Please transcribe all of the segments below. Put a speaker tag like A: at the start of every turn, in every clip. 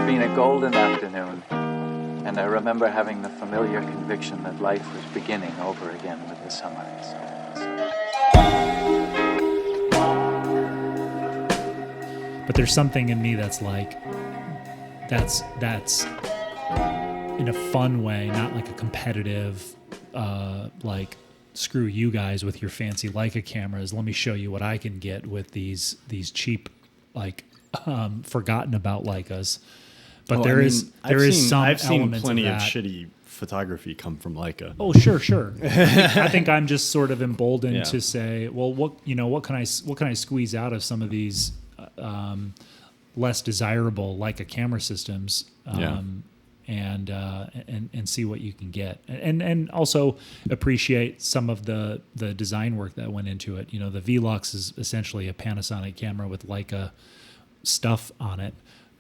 A: had been a golden afternoon, and I remember having the familiar conviction that life was beginning over again with the sunrise.
B: But there's something in me that's like, that's in a fun way, not like a competitive, like, screw you guys with your fancy Leica cameras. Let me show you what I can get with these cheap, like, forgotten about Leicas. But I've seen
C: plenty
B: of
C: of shitty photography come from Leica.
B: Oh, sure. I think I'm just sort of emboldened to say, well, what can I squeeze out of some of these less desirable Leica camera systems, and see what you can get, and also appreciate some of the design work that went into it. You know, the Velux is essentially a Panasonic camera with Leica stuff on it,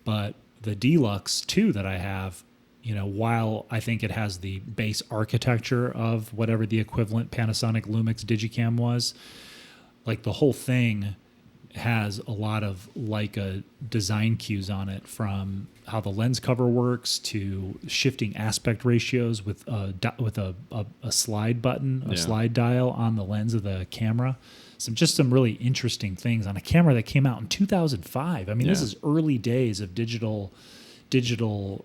B: but the Deluxe 2 that I have, you know, while I think it has the base architecture of whatever the equivalent Panasonic Lumix Digicam was, like the whole thing has a lot of Leica design cues on it, from how the lens cover works to shifting aspect ratios with a slide button, a slide dial on the lens of the camera. Some really interesting things on a camera that came out in 2005. I mean, this is early days of digital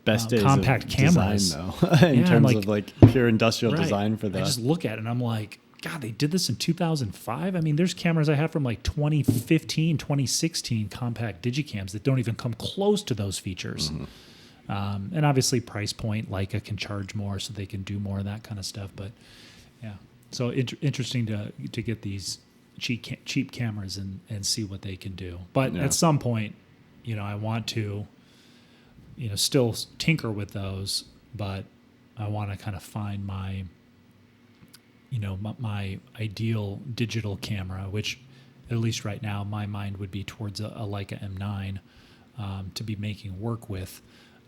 C: best days
B: compact
C: of
B: cameras,
C: design, though, in terms of like pure industrial design for that.
B: I just look at it and I'm like, God, they did this in 2005. I mean, there's cameras I have from like 2015, 2016 compact digicams that don't even come close to those features. Mm-hmm. And obviously, price point, Leica can charge more, so they can do more of that kind of stuff. But yeah, so interesting to get these cheap cameras and see what they can do. But at some point, you know, I want to, you know, still tinker with those, but I want to kind of find my, you know, my ideal digital camera, which at least right now my mind would be towards a Leica M9 to be making work with,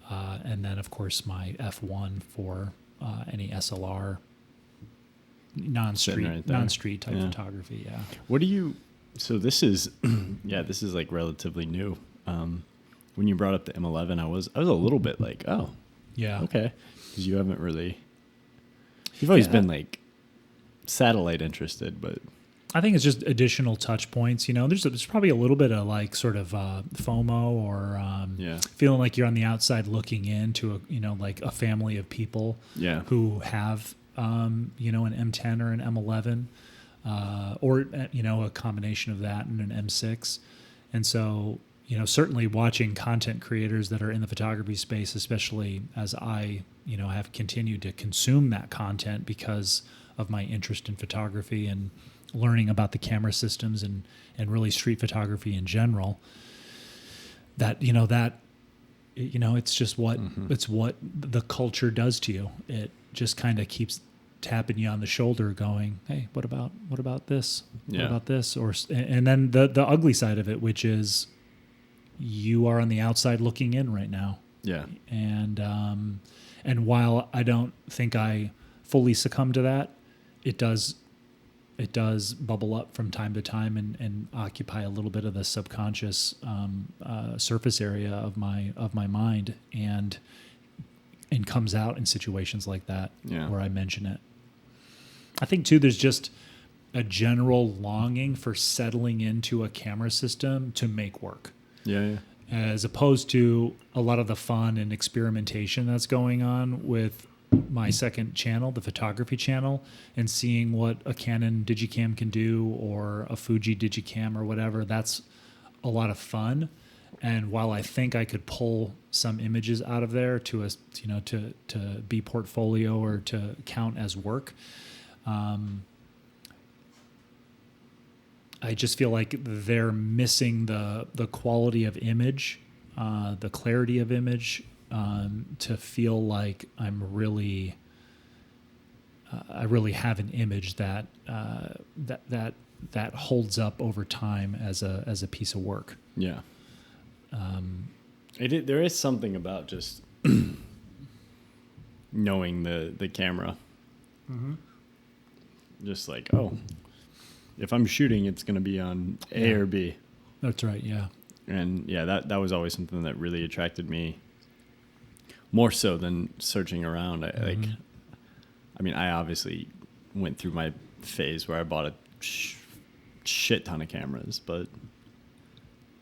B: and then of course my F1 for any SLR non-street type photography. Yeah.
C: What do you? So this is this is like relatively new. When you brought up the M11, I was a little bit like, oh, yeah, okay, because you haven't really. You've always been like satellite interested, but
B: I think it's just additional touch points. You know, there's probably a little bit of like sort of FOMO or feeling like you're on the outside looking into a, you know, like a family of people who have you know, an M10 or an M11 or you know, a combination of that and an M6. And so, you know, certainly watching content creators that are in the photography space, especially as I, you know, have continued to consume that content because of my interest in photography and learning about the camera systems and really street photography in general, that, you know, it's just what it's what the culture does to you. It just kind of keeps tapping you on the shoulder going, hey, what about this? What about this? And then the ugly side of it, which is you are on the outside looking in right now.
C: Yeah.
B: And while I don't think I fully succumb to that, it does bubble up from time to time and occupy a little bit of the subconscious surface area of my mind, and comes out in situations like that where I mention it. I think too, there's just a general longing for settling into a camera system to make work.
C: Yeah.
B: As opposed to a lot of the fun and experimentation that's going on with my second channel, the photography channel, and seeing what a Canon Digicam can do or a Fuji Digicam or whatever. That's a lot of fun. And while I think I could pull some images out of there to be portfolio or to count as work, I just feel like they're missing the quality of image, the clarity of image, to feel like I'm really, I really have an image that holds up over time as a piece of work.
C: Yeah. There is something about just knowing the camera. Mm-hmm. Just like, oh, if I'm shooting, it's going to be on A or B.
B: That's right. Yeah.
C: And that was always something that really attracted me more so than searching around. I mean, I obviously went through my phase where I bought a shit ton of cameras, but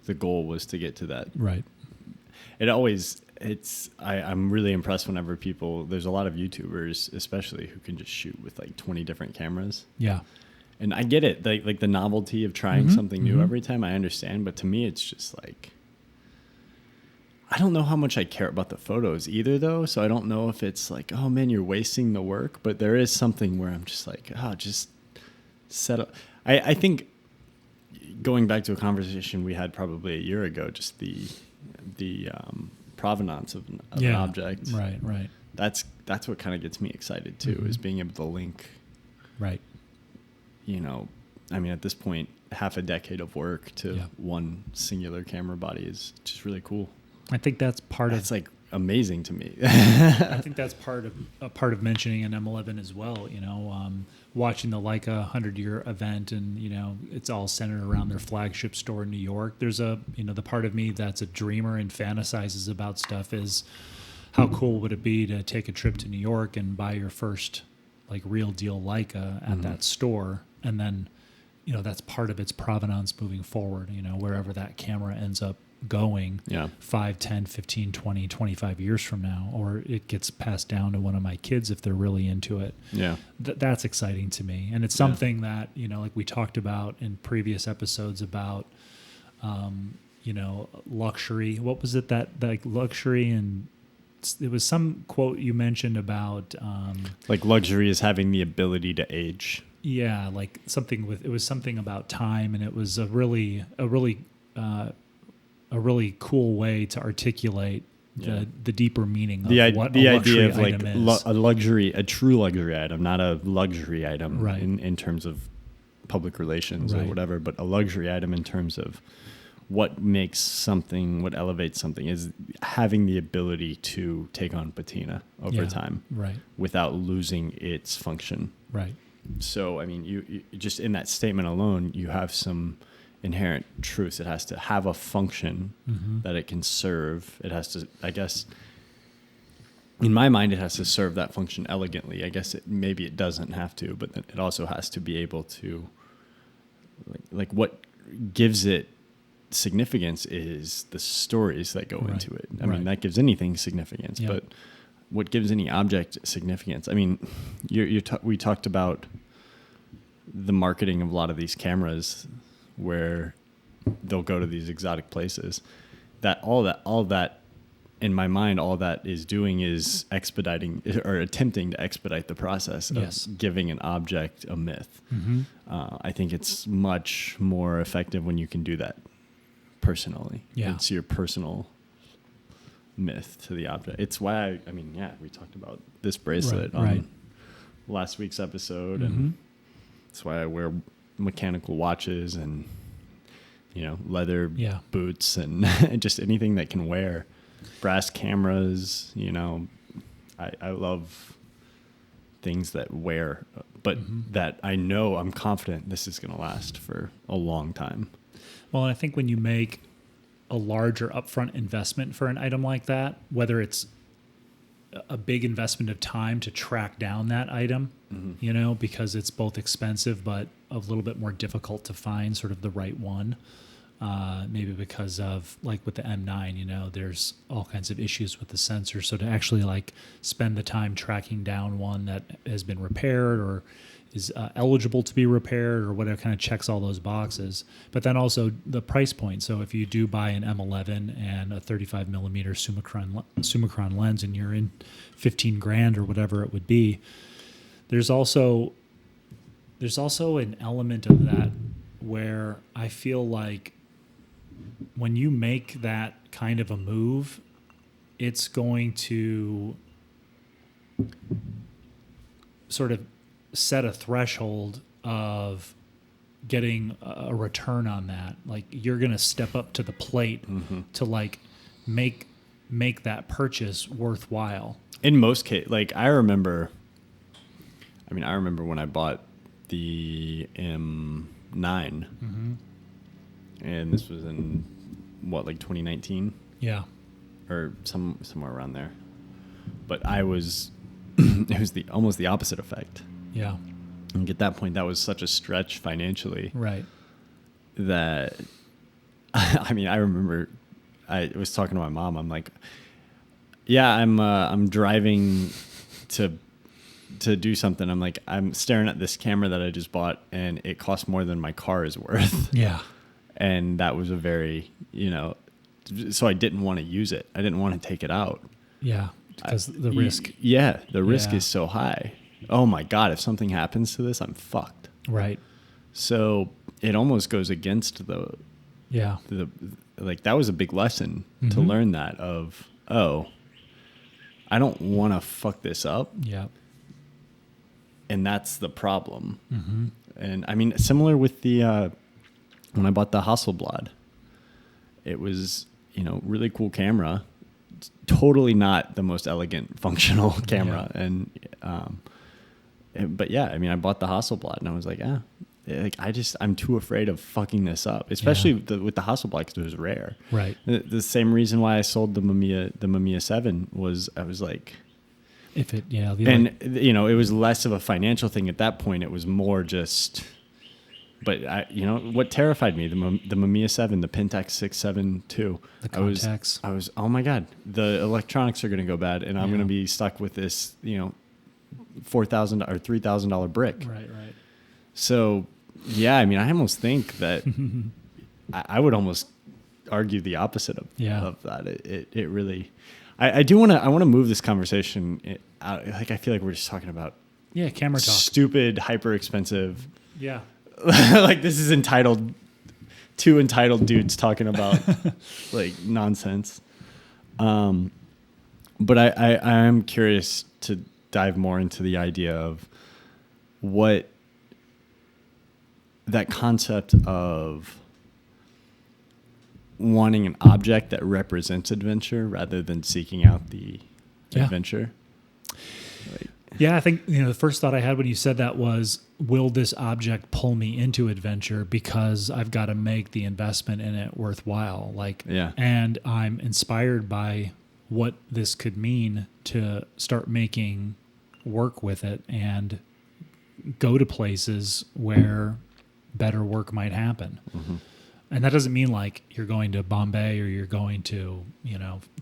C: the goal was to get to that.
B: Right.
C: I'm really impressed whenever there's a lot of YouTubers, especially, who can just shoot with like 20 different cameras.
B: Yeah.
C: And I get it. Like the novelty of trying something new every time, I understand. But to me, it's just like, I don't know how much I care about the photos either, though. So I don't know if it's like, oh man, you're wasting the work. But there is something where I'm just like, oh, just set up. I think going back to a conversation we had probably a year ago, just the provenance of an object.
B: Right.
C: That's what kind of gets me excited too, is being able to link.
B: Right.
C: You know, I mean, at this point, half a decade of work to one singular camera body is just really cool.
B: I think that's
C: It's like amazing to me.
B: I think that's part of mentioning an M11 as well. You know, watching the Leica 100-year event, and you know, it's all centered around their flagship store in New York. There's the part of me that's a dreamer and fantasizes about stuff is how cool would it be to take a trip to New York and buy your first like real deal Leica at that store, and then, you know, that's part of its provenance moving forward, you know, wherever that camera ends up going 5, 10, 15, 20, 25 years from now, or it gets passed down to one of my kids if they're really into it. Yeah. That's exciting to me. And it's something that, you know, like we talked about in previous episodes about, you know, luxury. What was it that like luxury, and it was some quote you mentioned about
C: like luxury is having the ability to age.
B: Yeah, like it was something about time, and it was a really cool way to articulate the deeper meaning of what a luxury item is.
C: A true luxury item, not a luxury item
B: right.
C: in terms of public relations
B: right.
C: or whatever, but a luxury item in terms of what elevates something is having the ability to take on patina over time,
B: right,
C: without losing its function.
B: Right.
C: So, I mean, you just in that statement alone, you have some inherent truths. It has to have a function that it can serve. It has to, I guess, in my mind, it has to serve that function elegantly. I guess maybe it doesn't have to, but it also has to be able to, like what gives it significance is the stories that go into it. I mean, that gives anything significance, but what gives any object significance? I mean, we talked about the marketing of a lot of these cameras where they'll go to these exotic places. All that in my mind, all that is doing is expediting or attempting to expedite the process of giving an object a myth. I think it's much more effective when you can do that personally. It's your personal myth to the object. It's why we talked about this bracelet on last week's episode, and that's why I wear mechanical watches and leather boots and just anything that can wear. Brass cameras, I love things that wear, but that I know I'm confident this is going to last for a long time.
B: Well, I think when you make a larger upfront investment for an item like that, whether it's a big investment of time to track down that item, because it's both expensive but a little bit more difficult to find sort of the right one. Maybe because of, like with the M9, there's all kinds of issues with the sensor. So to actually spend the time tracking down one that has been repaired or is eligible to be repaired or whatever, kind of checks all those boxes. But then also the price point. So if you do buy an M11 and a 35 millimeter Summicron lens and you're in $15,000 or whatever it would be, there's also an element of that where I feel like when you make that kind of a move, it's going to sort of set a threshold of getting a return on that. Like you're going to step up to the plate to make that purchase worthwhile.
C: In most cases, I remember when I bought the M9, and this was in 2019?
B: Yeah.
C: Or somewhere around there. but I was, it was almost the opposite effect.
B: Yeah.
C: And at that point, that was such a stretch financially.
B: Right.
C: That, I mean, I remember I was talking to my mom. I'm like, yeah, I'm driving to do something. I'm like, I'm staring at this camera that I just bought, and it costs more than my car is worth.
B: Yeah.
C: And that was a very, so I didn't want to use it. I didn't want to take it out.
B: Yeah. Because the risk.
C: Yeah. The risk is so high. Oh my God. If something happens to this, I'm fucked.
B: Right.
C: So it almost goes against like that was a big lesson to learn that of, oh, I don't want to fuck this up.
B: Yeah.
C: And that's the problem. Mm-hmm. And I mean, similar with the, when I bought the Hasselblad, it was, really cool camera, totally not the most elegant functional camera. Yeah. But yeah, I mean, I bought the Hasselblad and I was like, I'm too afraid of fucking this up, especially with the Hasselblad because it was rare.
B: Right.
C: The same reason why I sold the Mamiya 7 was I was like,
B: it was less of a financial thing at that point. It was more just, but what terrified me, the Mamiya 7, the Pentax 672. The contacts. I was, oh my God, the electronics are going to go bad and I'm going to be stuck with this, $4,000 or $3,000 brick. Right.
C: So, yeah, I mean, I almost think that I would almost argue the opposite of that. It really, I want to move this conversation out. Like, I feel like we're just talking about
B: camera talk,
C: stupid, hyper expensive.
B: Yeah.
C: Like this is two entitled dudes talking about like nonsense. But I am curious to dive more into the idea of what that concept of wanting an object that represents adventure rather than seeking out the adventure.
B: Yeah, I think the first thought I had when you said that was, will this object pull me into adventure because I've got to make the investment in it worthwhile? And I'm inspired by what this could mean to start making work with it and go to places where better work might happen. Mm-hmm. And that doesn't mean like you're going to Bombay or you're going to,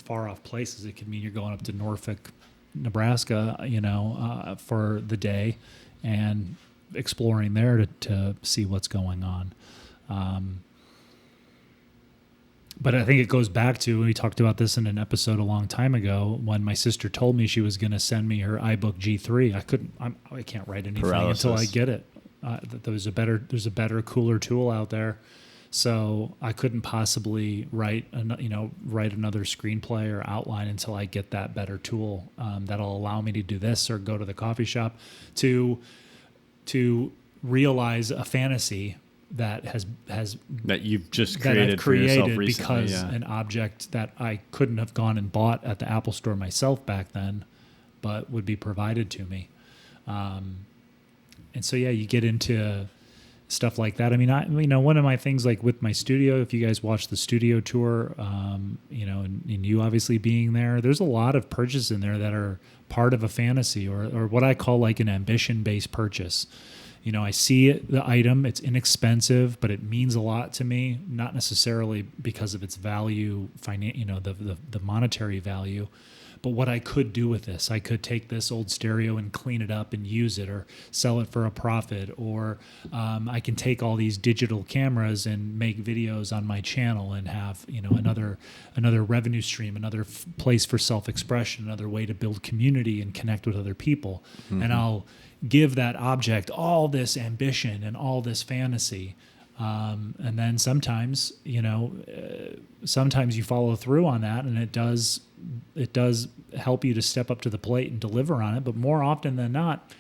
B: far off places. It could mean you're going up to Norfolk, Nebraska, for the day and exploring there to see what's going on. But I think it goes back to, we talked about this in an episode a long time ago when my sister told me she was going to send me her iBook G3. I can't write anything until I get it. There's a better, cooler tool out there. So I couldn't possibly write another screenplay or outline until I get that better tool that'll allow me to do this or go to the coffee shop to realize a fantasy that
C: that you've just created for yourself recently,
B: because an object that I couldn't have gone and bought at the Apple Store myself back then, but would be provided to me. And so you get into stuff like that. I mean, one of my things, like with my studio, if you guys watch the studio tour, and you obviously being there, there's a lot of purchases in there that are part of a fantasy or what I call like an ambition-based purchase. I see the item, it's inexpensive, but it means a lot to me, not necessarily because of its value, the monetary value, but what I could do with this. I could take this old stereo and clean it up and use it or sell it for a profit, or I can take all these digital cameras and make videos on my channel and have another revenue stream, another place for self-expression, another way to build community and connect with other people. Mm-hmm. And I'll give that object all this ambition and all this fantasy. And then sometimes you follow through on that, and it does help you to step up to the plate and deliver on it. But more often than not,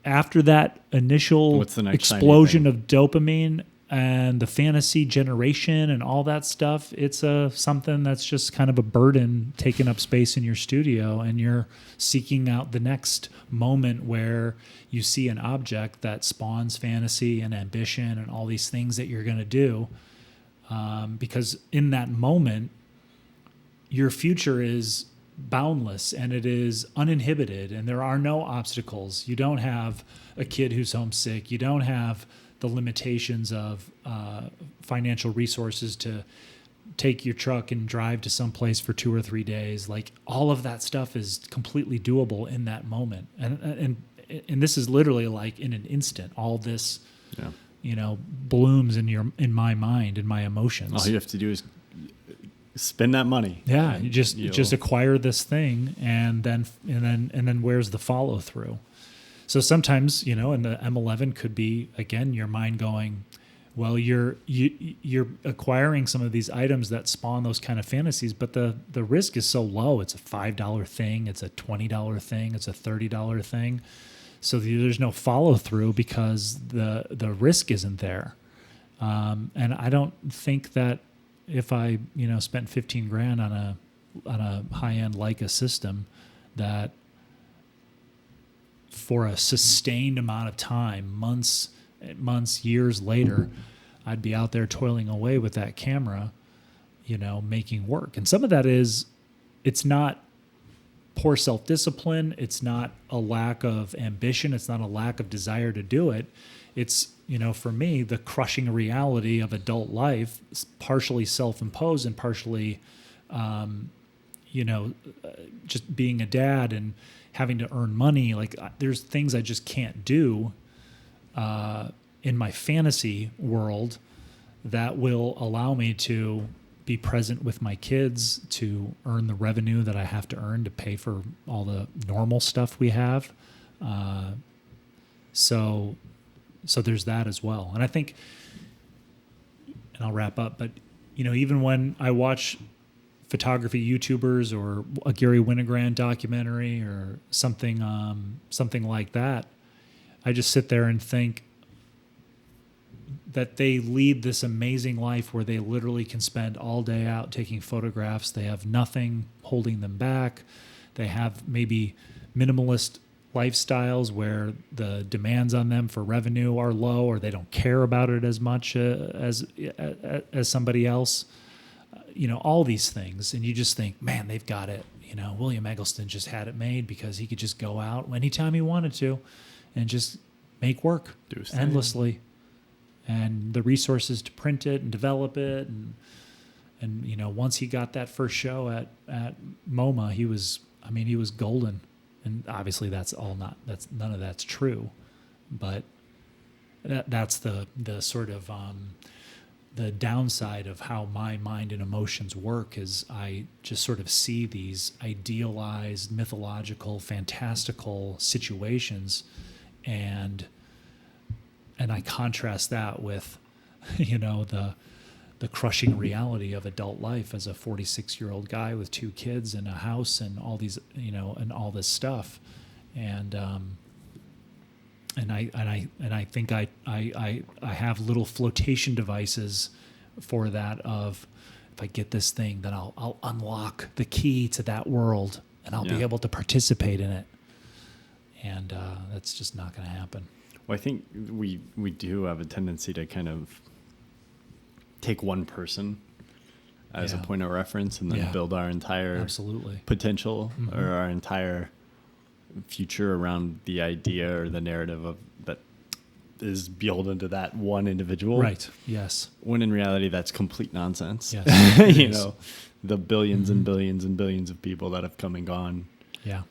B: after that initial explosion of dopamine and the fantasy generation and all that stuff, it's something that's just kind of a burden taking up space in your studio, and you're seeking out the next moment where you see an object that spawns fantasy and ambition and all these things that you're going to do. Because in that moment, your future is boundless and it is uninhibited and there are no obstacles. You don't have a kid who's homesick. You don't have the limitations of financial resources to take your truck and drive to some place for 2 or 3 days. Like all of that stuff is completely doable in that moment. And this is literally like in an instant, all this, blooms in my mind, in my emotions.
C: All you have to do is spend that money.
B: Yeah. You just acquire this thing and then where's the follow through? So sometimes, in the M11 could be, again, your mind going, well, you're acquiring some of these items that spawn those kind of fantasies, but the risk is so low. It's a $5 thing. It's a $20 thing. It's a $30 thing. So there's no follow through because the risk isn't there. And I don't think that if I, spent 15 grand on a high-end Leica system, that for a sustained amount of time, months, years later, I'd be out there toiling away with that camera, making work. And some of that it's not poor self-discipline. It's not a lack of ambition. It's not a lack of desire to do it. It's, for me, the crushing reality of adult life, partially self-imposed and partially, just being a dad and having to earn money. Like there's things I just can't do in my fantasy world that will allow me to be present with my kids, to earn the revenue that I have to earn to pay for all the normal stuff we have. So there's that as well. And I think, and I'll wrap up, but even when I watch photography YouTubers or a Gary Winogrand documentary or something like that, I just sit there and think that they lead this amazing life where they literally can spend all day out taking photographs. They have nothing holding them back. They have maybe minimalist lifestyles where the demands on them for revenue are low, or they don't care about it as much as somebody else. All these things. And you just think, man, they've got it. William Eggleston just had it made because he could just go out anytime he wanted to and just make work endlessly. And the resources to print it and develop it. And once he got that first show at MoMA, he was golden. And obviously none of that's true. But that's the sort of, the downside of how my mind and emotions work is I just sort of see these idealized, mythological, fantastical situations, and I contrast that with, the crushing reality of adult life as a 46-year-old guy with 2 kids and a house and all these, and all this stuff, and I think I have little flotation devices for that of, if I get this thing, then I'll unlock the key to that world and I'll be able to participate in it. And that's just not going to happen.
C: Well, I think we do have a tendency to kind of take one person as a point of reference and then build our entire potential or our entire future around the idea or the narrative of that is beholden to that one individual.
B: Right. Yes.
C: When in reality, that's complete nonsense.
B: Yes.
C: The billions and billions and billions of people that have come and gone.
B: Yeah.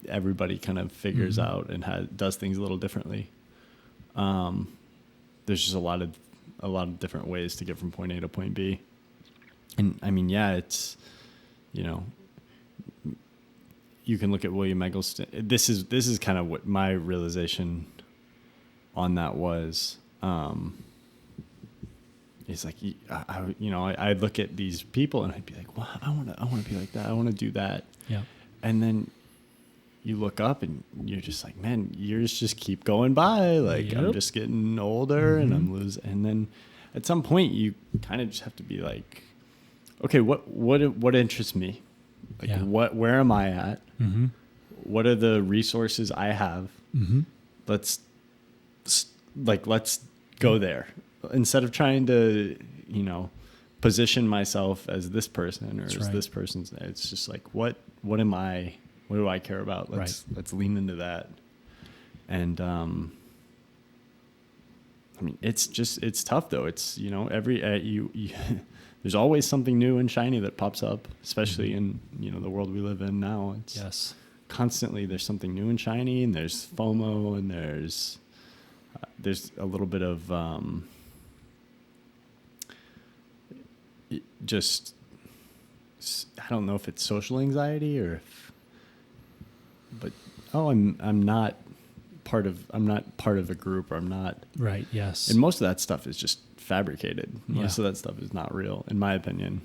C: Everybody kind of figures out and does things a little differently. There's just a lot of different ways to get from point A to point B. And I mean, it's, you can look at William Eggleston. This is kind of what my realization on that was. It's like, I'd look at these people and I'd be like, well, I want to be like that. I want to do that.
B: Yeah.
C: And then you look up and you're just like, man, years just keep going by. Like I'm just getting older and I'm losing. And then at some point you kind of just have to be like, okay, what interests me? Like where am I at? Mm-hmm. What are the resources I have? Mm-hmm. Let's go there instead of trying to, position myself as this person or
B: That's
C: as
B: right.
C: this person's. It's just like, what am I? What do I care about? Let's lean into that. And I mean, it's tough though. It's, you know, every you there's always something new and shiny that pops up, especially in, you know, the world we live in now. It's constantly there's something new and shiny, and there's FOMO, and there's a little bit of just, I don't know if it's social anxiety or if, but I'm not part of a group, or I'm not
B: right. Yes.
C: And most of that stuff is just fabricated. Most of that stuff is not real, in my opinion.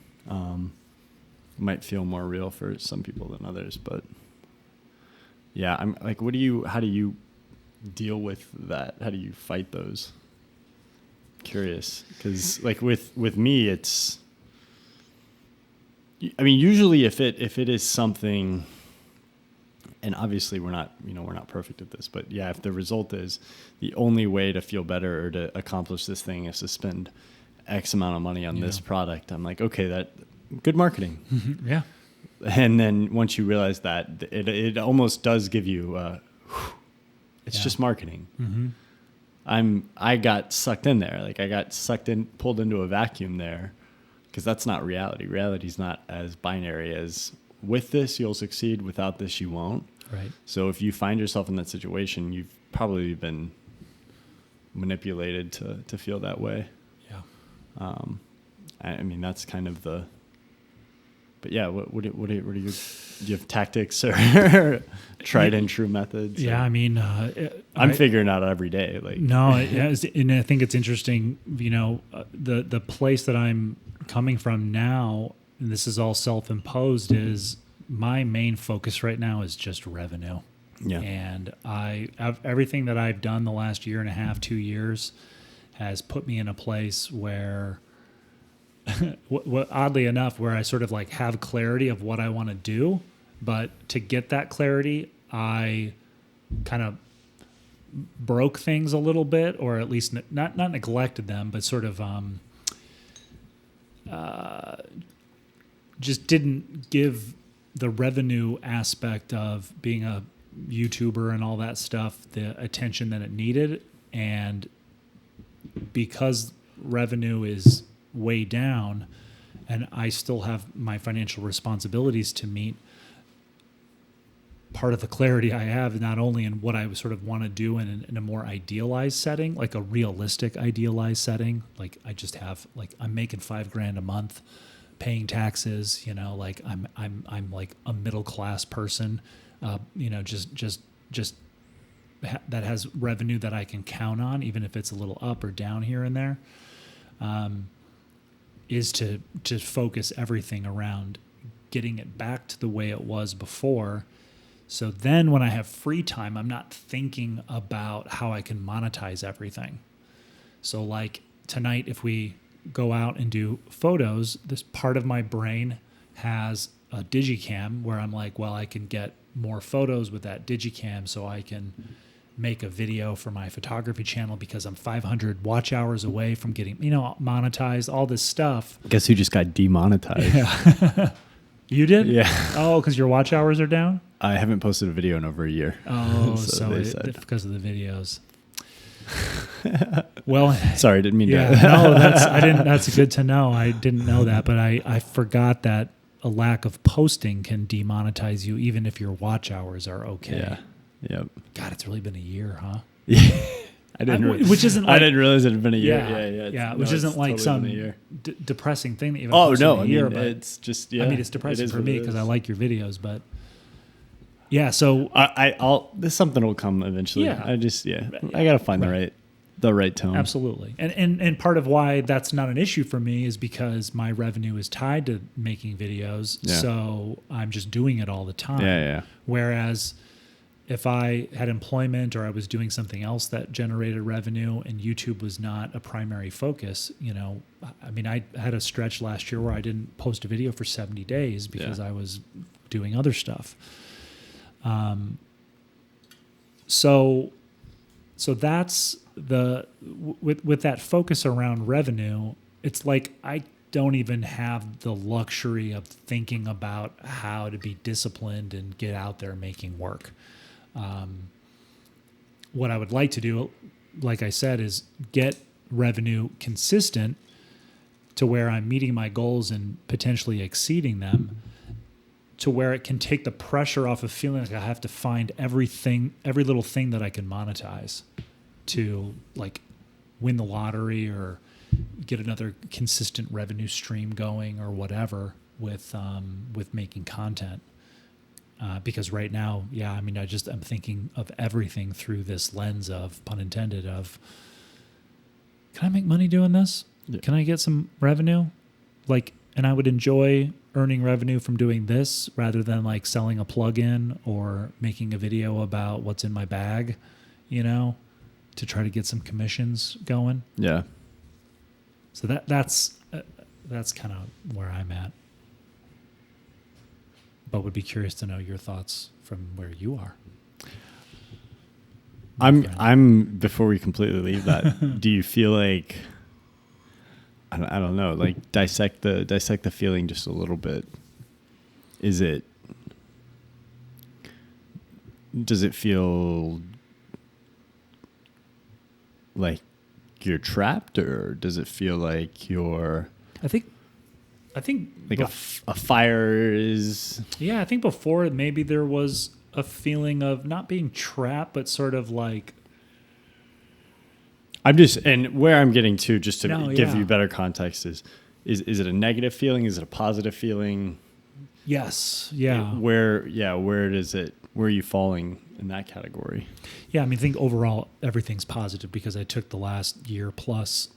C: Might feel more real for some people than others, but yeah, I'm like, how do you deal with that? How do you fight those? Curious, because like with me, it's, I mean, usually if it is something, and obviously we're not perfect at this, but yeah, if the result is the only way to feel better or to accomplish this thing is to spend X amount of money on this product, I'm like, okay, that good marketing.
B: Yeah.
C: And then once you realize that, it almost does give you, it's just marketing.
B: Mm-hmm.
C: I got sucked in there. Like I got pulled into a vacuum there, because that's not reality. Reality's not as binary as, with this you'll succeed, without this you won't.
B: Right.
C: So if you find yourself in that situation, you've probably been manipulated to feel that way.
B: Yeah.
C: I mean, that's kind of the. But yeah, what are your, do you have tactics or tried and true methods?
B: Yeah, I mean,
C: I'm figuring out every day. Like
B: no, and I think it's interesting. You know, the place that I'm coming from now, and this is all self-imposed, is my main focus right now is just revenue.
C: Yeah.
B: And everything that I've done the last year and a half, 2 years, has put me in a place where, oddly enough, where I sort of like have clarity of what I want to do. But to get that clarity, I kind of broke things a little bit, or at least not neglected them, but sort of just didn't give the revenue aspect of being a YouTuber and all that stuff the attention that it needed. And because revenue is way down and I still have my financial responsibilities to meet, part of the clarity I have, not only in what I sort of want to do in a more idealized setting, like a realistic idealized setting, like I just have, like, I'm making $5,000 a month, paying taxes, you know, like I'm like a middle class person, you know, just that has revenue that I can count on, even if it's a little up or down here and there, is to focus everything around getting it back to the way it was before. So then when I have free time, I'm not thinking about how I can monetize everything. So like tonight, if we go out and do photos, this part of my brain has a digicam where I'm like, well, I can get more photos with that digicam so I can make a video for my photography channel, because I'm 500 watch hours away from getting, you know, monetized, all this stuff.
C: Guess who just got demonetized?
B: Yeah. You did?
C: Yeah.
B: Oh, because your watch hours are down?
C: I haven't posted a video in over a year.
B: Oh, so because of the videos. Well,
C: sorry, didn't mean to.
B: No, that's good to know. I didn't know that, but I forgot that a lack of posting can demonetize you even if your watch hours are okay.
C: Yeah. Yep.
B: God, it's really been a year, huh?
C: Yeah. I didn't realize it had been a year.
B: Yeah. Which isn't like totally some depressing thing that you've
C: posted
B: in a year.
C: But it's just, yeah.
B: I mean, it's depressing for me because I like your videos, but yeah. So
C: this something will come eventually.
B: Yeah.
C: I got to find the right tone.
B: Absolutely. And part of why that's not an issue for me is because my revenue is tied to making videos. Yeah. So I'm just doing it all the time.
C: Yeah.
B: Whereas if I had employment or I was doing something else that generated revenue and YouTube was not a primary focus, you know, I mean, I had a stretch last year where I didn't post a video for 70 days because I was doing other stuff. So that's with that focus around revenue. It's like I don't even have the luxury of thinking about how to be disciplined and get out there making work. What I would like to do, like I said, is get revenue consistent to where I'm meeting my goals and potentially exceeding them, to where it can take the pressure off of feeling like I have to find every little thing that I can monetize to like win the lottery or get another consistent revenue stream going or whatever with making content. Because right now, I'm thinking of everything through this lens of, pun intended, of, can I make money doing this? Yeah. Can I get some revenue? And I would enjoy earning revenue from doing this rather than like selling a plugin or making a video about what's in my bag, to try to get some commissions going.
C: Yeah.
B: So that's kind of where I'm at. But would be curious to know your thoughts from where you are.
C: I'm before we completely leave that, do you feel like, I don't know, like dissect the feeling just a little bit. Does it feel like you're trapped, or does it feel like you're,
B: I think
C: like a fire is...
B: Yeah, I think before maybe there was a feeling of not being trapped, but sort of like...
C: and where I'm getting to, just to give you better context, is it a negative feeling? Is it a positive feeling?
B: Yes. Yeah.
C: Where are you falling in that category?
B: Yeah, I think overall everything's positive because I took the last year plus...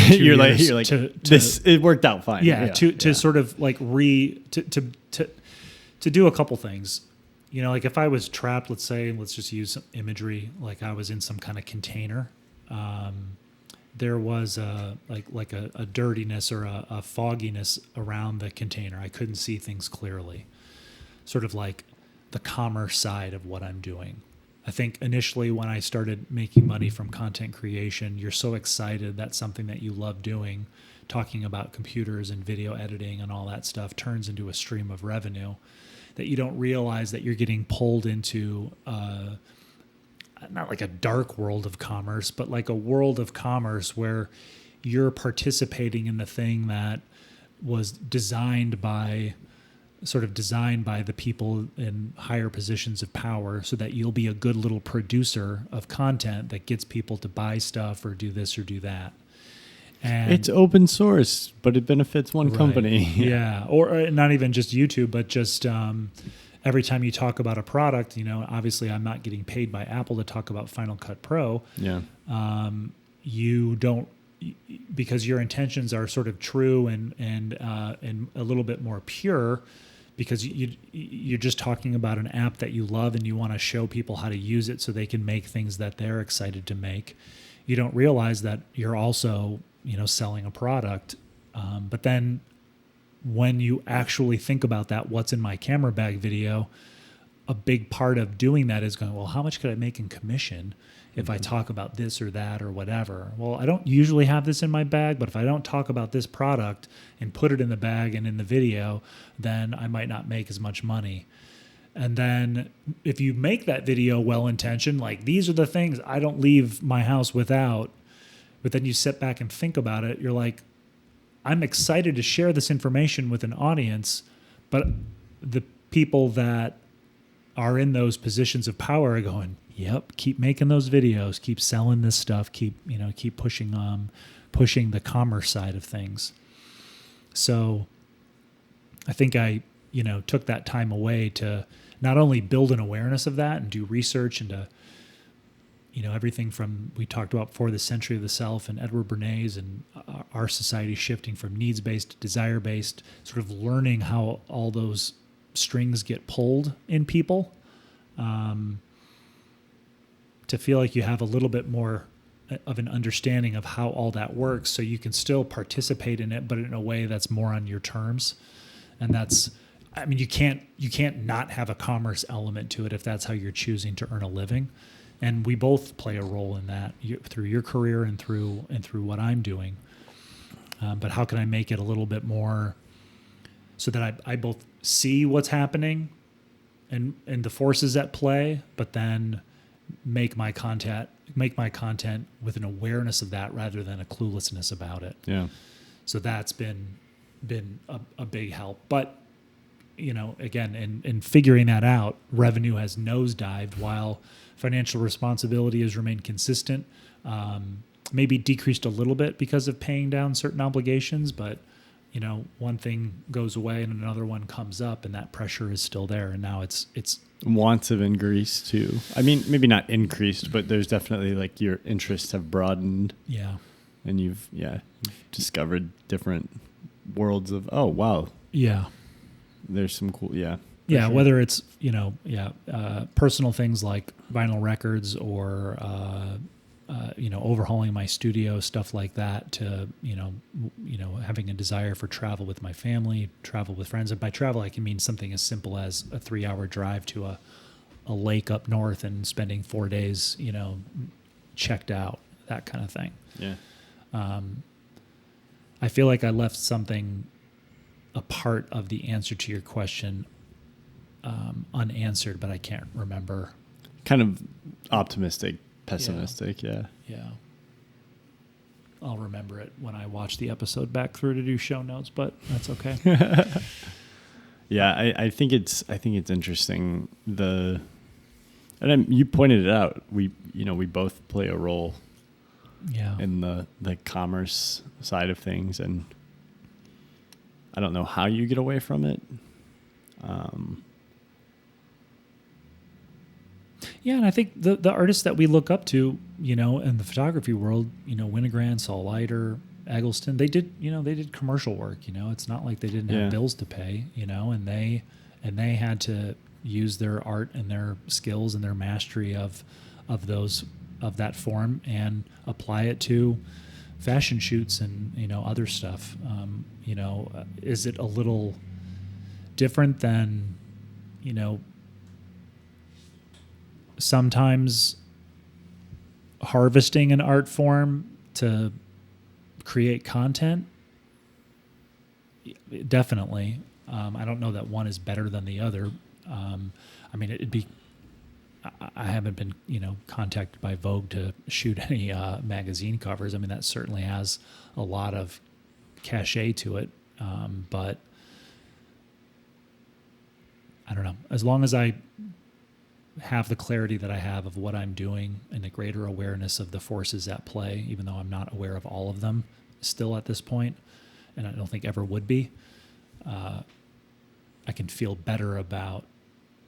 C: you're like it worked out fine.
B: To sort of like to do a couple things, like if I was trapped, let's just use some imagery, like I was in some kind of container, there was a dirtiness or a fogginess around the container. I couldn't see things clearly, sort of like the commerce side of what I'm doing. I think initially when I started making money from content creation, you're so excited that something that you love doing, talking about computers and video editing and all that stuff, turns into a stream of revenue that you don't realize that you're getting pulled into not like a dark world of commerce, but like a world of commerce where you're participating in the thing that was designed by the people in higher positions of power so that you'll be a good little producer of content that gets people to buy stuff or do this or do that. And
C: it's open source, but it benefits one company.
B: Yeah. Or not even just YouTube, but just every time you talk about a product, obviously I'm not getting paid by Apple to talk about Final Cut Pro.
C: Yeah.
B: You don't, because your intentions are sort of true and a little bit more pure, because you're just talking about an app that you love and you want to show people how to use it so they can make things that they're excited to make. You don't realize that you're also, selling a product. But then when you actually think about that, what's in my camera bag video, a big part of doing that is going, well, how much could I make in commission if I talk about this or that or whatever? Well, I don't usually have this in my bag, but if I don't talk about this product and put it in the bag and in the video, then I might not make as much money. And then if you make that video well-intentioned, like these are the things I don't leave my house without, but then you sit back and think about it, you're like, I'm excited to share this information with an audience, but the people that are in those positions of power are going, yep, keep making those videos, keep selling this stuff, keep pushing the commerce side of things. So I think I took that time away to not only build an awareness of that and do research into everything from, we talked about before, the Century of the Self and Edward Bernays and our society shifting from needs-based to desire-based, sort of learning how all those strings get pulled in people, to feel like you have a little bit more of an understanding of how all that works, so you can still participate in it, but in a way that's more on your terms. And that's, you can't not have a commerce element to it if that's how you're choosing to earn a living. And we both play a role in that through your career and through what I'm doing. But how can I make it a little bit more so that I both see what's happening and the forces at play, but then make my content with an awareness of that rather than a cluelessness about it.
C: Yeah.
B: So that's been a big help. But, again, in figuring that out, revenue has nosedived while financial responsibility has remained consistent. Maybe decreased a little bit because of paying down certain obligations, but one thing goes away and another one comes up, and that pressure is still there. And now it's
C: wants have increased too. I mean, maybe not increased, but there's definitely like your interests have broadened.
B: Yeah.
C: And you've discovered different worlds of, oh, wow.
B: Yeah.
C: There's some cool,
B: Yeah,
C: sure.
B: whether it's, personal things like vinyl records or, overhauling my studio, stuff like that, to, having a desire for travel with my family, travel with friends. And by travel, I can mean something as simple as a 3-hour drive to a lake up north and spending 4 days, checked out, that kind of thing.
C: Yeah.
B: I feel like I left something, a part of the answer to your question, unanswered, but I can't remember.
C: Kind of optimistic, pessimistic, yeah.
B: I'll remember it when I watch the episode back through to do show notes, but that's okay.
C: Yeah, I think it's interesting. You pointed it out. We both play a role.
B: Yeah.
C: In the commerce side of things, and I don't know how you get away from it.
B: Yeah, and I think the artists that we look up to, in the photography world, Winogrand, Saul Leiter, Eggleston, they did commercial work. It's not like they didn't have bills to pay. And they had to use their art and their skills and their mastery of that form and apply it to fashion shoots and other stuff. Is it a little different than sometimes harvesting an art form to create content? Definitely. I don't know that one is better than the other. It'd be. I haven't been, contacted by Vogue to shoot any magazine covers. I mean, that certainly has a lot of cachet to it. But I don't know. As long as I have the clarity that I have of what I'm doing and the greater awareness of the forces at play, even though I'm not aware of all of them still at this point, and I don't think ever would be, I can feel better about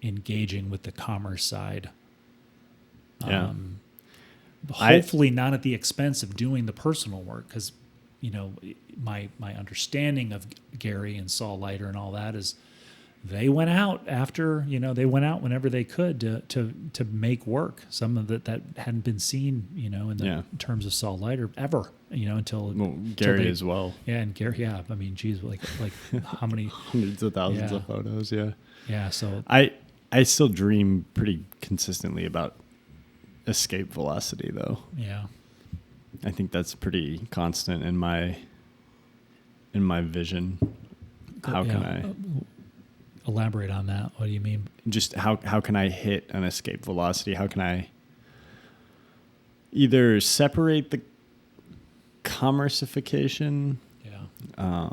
B: engaging with the commerce side.
C: Yeah.
B: Hopefully not at the expense of doing the personal work, because my understanding of Gary and Saul Leiter and all that is they went out after, they went out whenever they could to make work, some of it that hadn't been seen, in terms of Saul Leiter ever, until
C: Gary as well.
B: Yeah, and Gary, yeah. I mean, geez, like how many
C: hundreds of thousands of photos, yeah.
B: Yeah, so
C: I still dream pretty consistently about escape velocity, though.
B: Yeah,
C: I think that's pretty constant in my vision. How can I
B: elaborate on that? What do you mean?
C: Just how can I hit an escape velocity? How can I either separate the commerciification?
B: Yeah.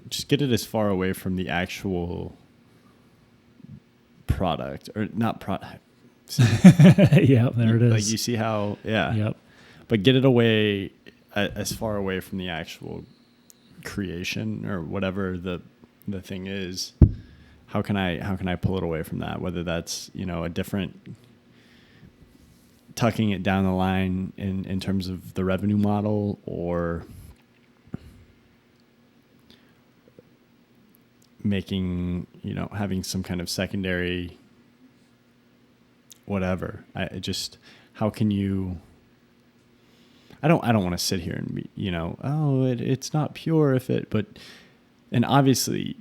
C: Just get it as far away from the actual product, or not product.
B: Yeah, there it is.
C: Like, you see how,
B: Yep.
C: But get it away, as far away from the actual creation or whatever the thing is. How can I pull it away from that? Whether that's, a different, tucking it down the line in terms of the revenue model, or making, having some kind of secondary whatever. How can you, I don't want to sit here and be, it's not pure and obviously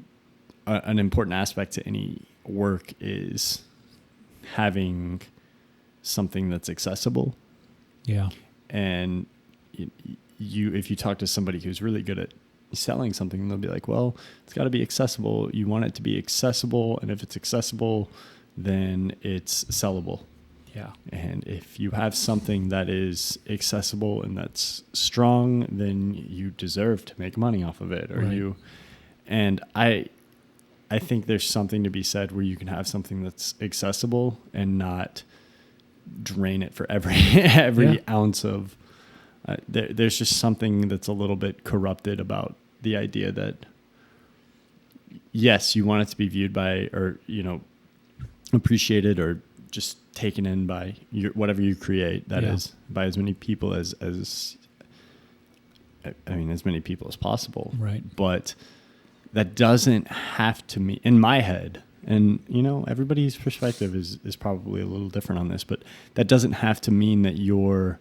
C: an important aspect to any work is having something that's accessible.
B: Yeah.
C: And if you talk to somebody who's really good at selling something, they'll be like, well, it's got to be accessible. You want it to be accessible. And if it's accessible, then it's sellable.
B: Yeah.
C: And if you have something that is accessible and that's strong, then you deserve to make money off of it. And I think there's something to be said where you can have something that's accessible and not drain it for every ounce of, there's just something that's a little bit corrupted about the idea that, yes, you want it to be viewed by, or, appreciated or just taken in by whatever you create, that is, by as many people as many people as possible.
B: Right.
C: But that doesn't have to mean, in my head, and everybody's perspective is probably a little different on this, but that doesn't have to mean that you're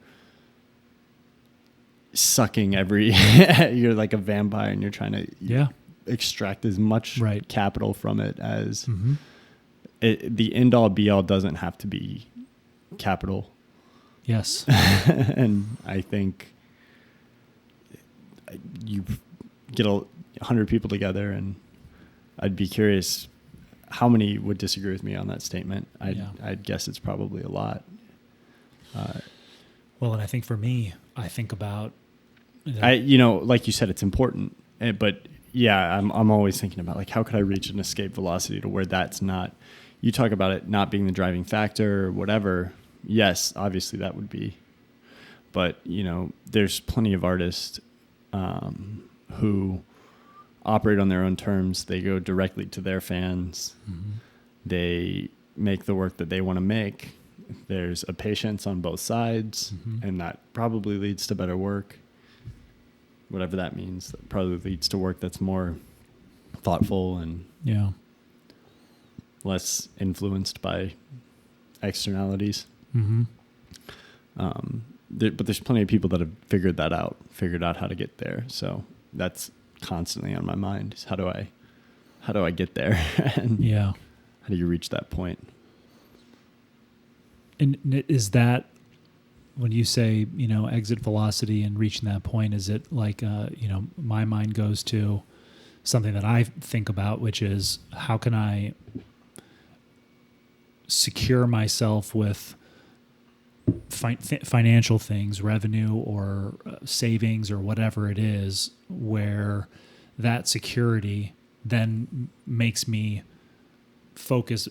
C: sucking you're like a vampire and you're trying to extract as much capital from it as the end all be all doesn't have to be capital.
B: Yes.
C: And I think you get 100 people together, and I'd be curious how many would disagree with me on that statement. I'd guess it's probably a lot.
B: Well, and I think for me, I think about,
C: like you said, it's important, but I'm always thinking about like, how could I reach an escape velocity to where that's not, you talk about it not being the driving factor or whatever. Yes, obviously that would be, but there's plenty of artists who operate on their own terms. They go directly to their fans. Mm-hmm. They make the work that they want to make. There's a patience on both sides, and that probably leads to better work. Whatever that means, that probably leads to work that's more thoughtful and less influenced by externalities. Mm-hmm. But there's plenty of people that have figured out how to get there. So that's constantly on my mind, is how do I get there? And how do you reach that point?
B: And is that, when you say, exit velocity and reaching that point, is it like, my mind goes to something that I think about, which is how can I secure myself with financial things, revenue or savings or whatever it is, where that security then makes me focus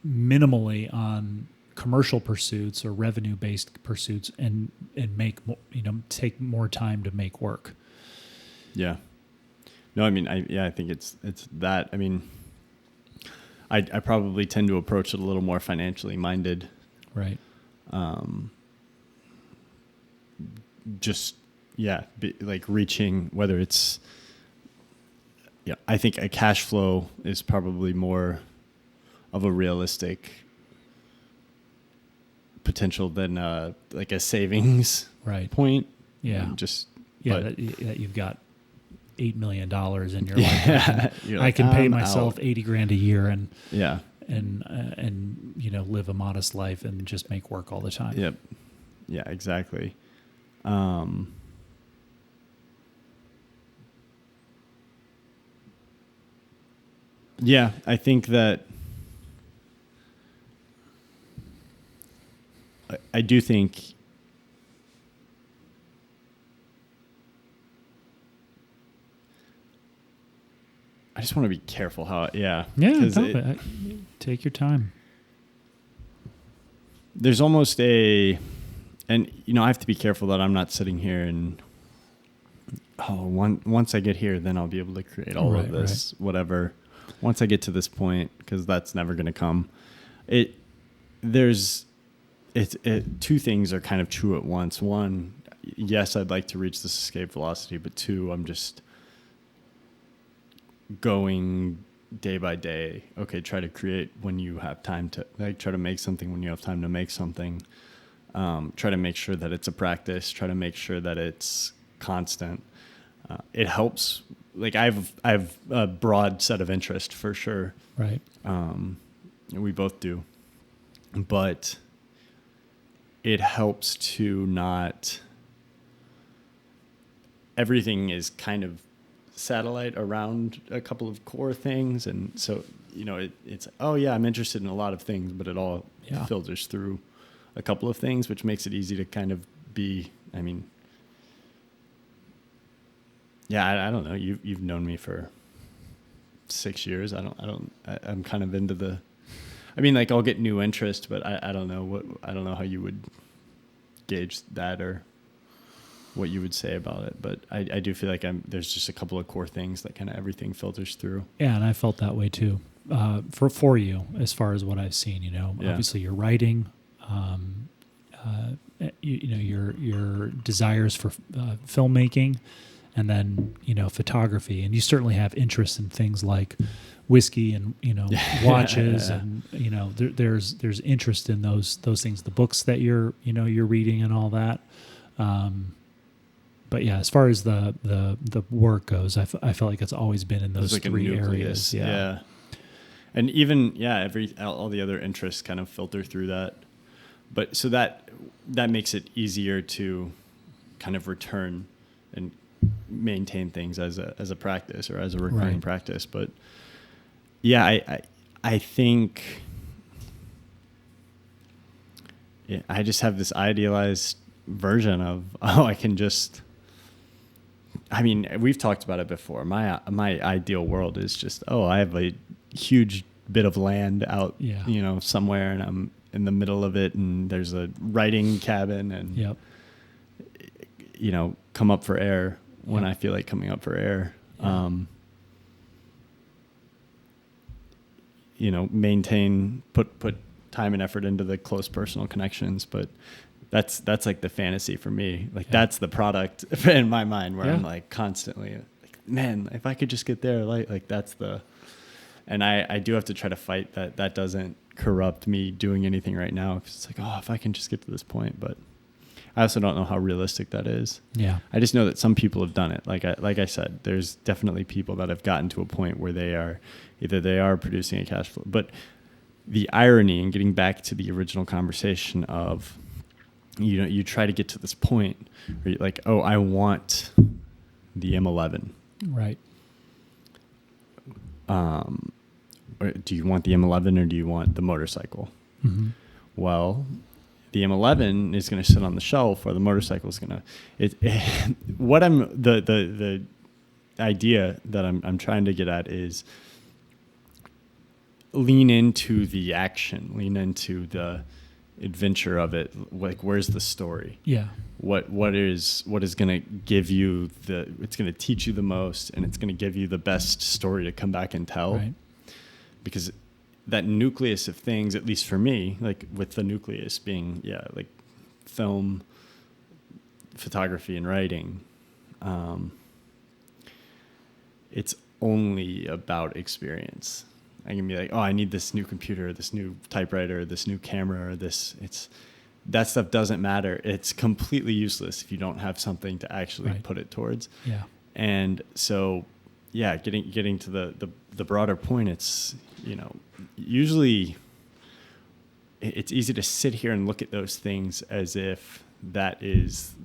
B: minimally on commercial pursuits or revenue-based pursuits and make take more time to make work.
C: Yeah. No, I mean, I think it's that. I mean, I probably tend to approach it a little more financially minded.
B: Right.
C: Like reaching, whether it's, I think a cash flow is probably more of a realistic potential than like a savings point.
B: Yeah.
C: That
B: you've got $8 million in your life. I can pay myself $80,000 a year and live a modest life and just make work all the time.
C: Yep. Yeah, exactly. I think that I do think I just want to be careful how,
B: take your time.
C: There's almost and I have to be careful that I'm not sitting here and, once I get here, then I'll be able to create all of this, whatever. Once I get to this point, because that's never going to come. Two things are kind of true at once. One, yes, I'd like to reach this escape velocity, but two, I'm just going day by day. Okay, try to create when you have time to, try to make something when you have time to make something. Try to make sure that it's a practice. Try to make sure that it's constant. It helps. Like I have a broad set of interest for sure.
B: Right.
C: We both do, but it helps to not everything is kind of satellite around a couple of core things. And so, it's, oh yeah, I'm interested in a lot of things, but it all filters through a couple of things, which makes it easy to kind of be, I don't know. You've known me for 6 years. I'm kind of into I'll get new interest, but I don't know how you would gauge that or what you would say about it. But I do feel like there's just a couple of core things that kind of everything filters through.
B: Yeah. And I felt that way too, for you, as far as what I've seen, obviously your writing, your desires for filmmaking, and then, photography. And you certainly have interest in things like whiskey and, watches and, there's interest in those things, the books that you're reading and all that. But yeah, as far as the work goes, I felt like it's always been in those three areas.
C: Yeah. And even, all the other interests kind of filter through that. But so that makes it easier to kind of return and maintain things as a practice or as a recurring practice. But yeah, I think I just have this idealized version of, I can just, we've talked about it before. My ideal world is just, I have a huge bit of land out, somewhere, and I'm in the middle of it, and there's a writing cabin, and come up for air when I feel like coming up for air. Maintain, put time and effort into the close personal connections, but that's like the fantasy for me. Like that's the product in my mind where I'm like constantly like, man, if I could just get there, like that's and I do have to try to fight that doesn't corrupt me doing anything right now. 'Cause it's like, if I can just get to this point, but I also don't know how realistic that is. Yeah. I just know that some people have done it. Like I said, there's definitely people that have gotten to a point where they are producing a cash flow. But the irony, and getting back to the original conversation of, you try to get to this point where you're like, I want the M11.
B: Right.
C: Or do you want the M11 or do you want the motorcycle? Mm-hmm. Well, the M11 is going to sit on the shelf, or the motorcycle is going to. The idea that I'm trying to get at is lean into the action, lean into the adventure of it. Like, where's the story? Yeah. What is going to give you it's going to teach you the most, and it's going to give you the best story to come back and tell. Right. Because that nucleus of things, at least for me, like with the nucleus being, like film, photography, and writing, it's only about experience. I can be like, I need this new computer, this new typewriter, this new camera, or that stuff doesn't matter. It's completely useless if you don't have something to actually put it towards. Yeah. And so, getting to the broader point, it's, usually it's easy to sit here and look at those things as if that is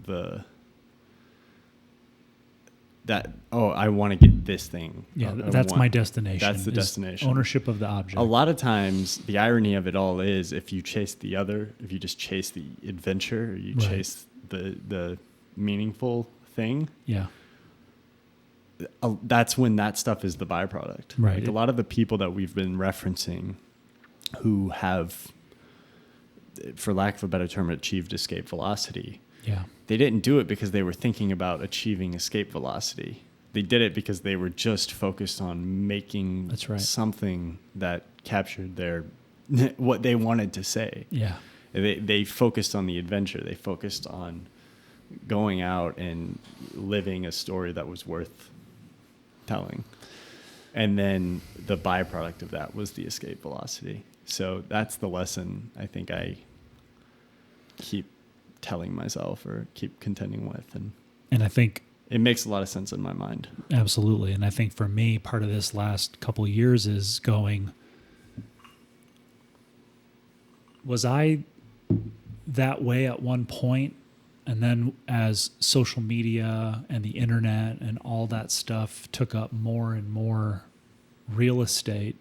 C: I want to get this thing.
B: Yeah, that's my destination.
C: That's the destination.
B: Ownership of the object.
C: A lot of times, the irony of it all is if you chase the other, if you just chase the adventure, or you chase the meaningful thing. Yeah. That's when that stuff is the byproduct. Right. Like a lot of the people that we've been referencing who have, for lack of a better term, achieved escape velocity. Yeah. They didn't do it because they were thinking about achieving escape velocity. They did it because they were just focused on making something that captured their what they wanted to say. Yeah. They focused on the adventure. They focused on going out and living a story that was worth telling. And then the byproduct of that was the escape velocity. So that's the lesson I think I keep telling myself or keep contending with. And
B: I think
C: it makes a lot of sense in my mind.
B: Absolutely. And I think for me, part of this last couple of years is going, was I that way at one point? And then as social media and the internet and all that stuff took up more and more real estate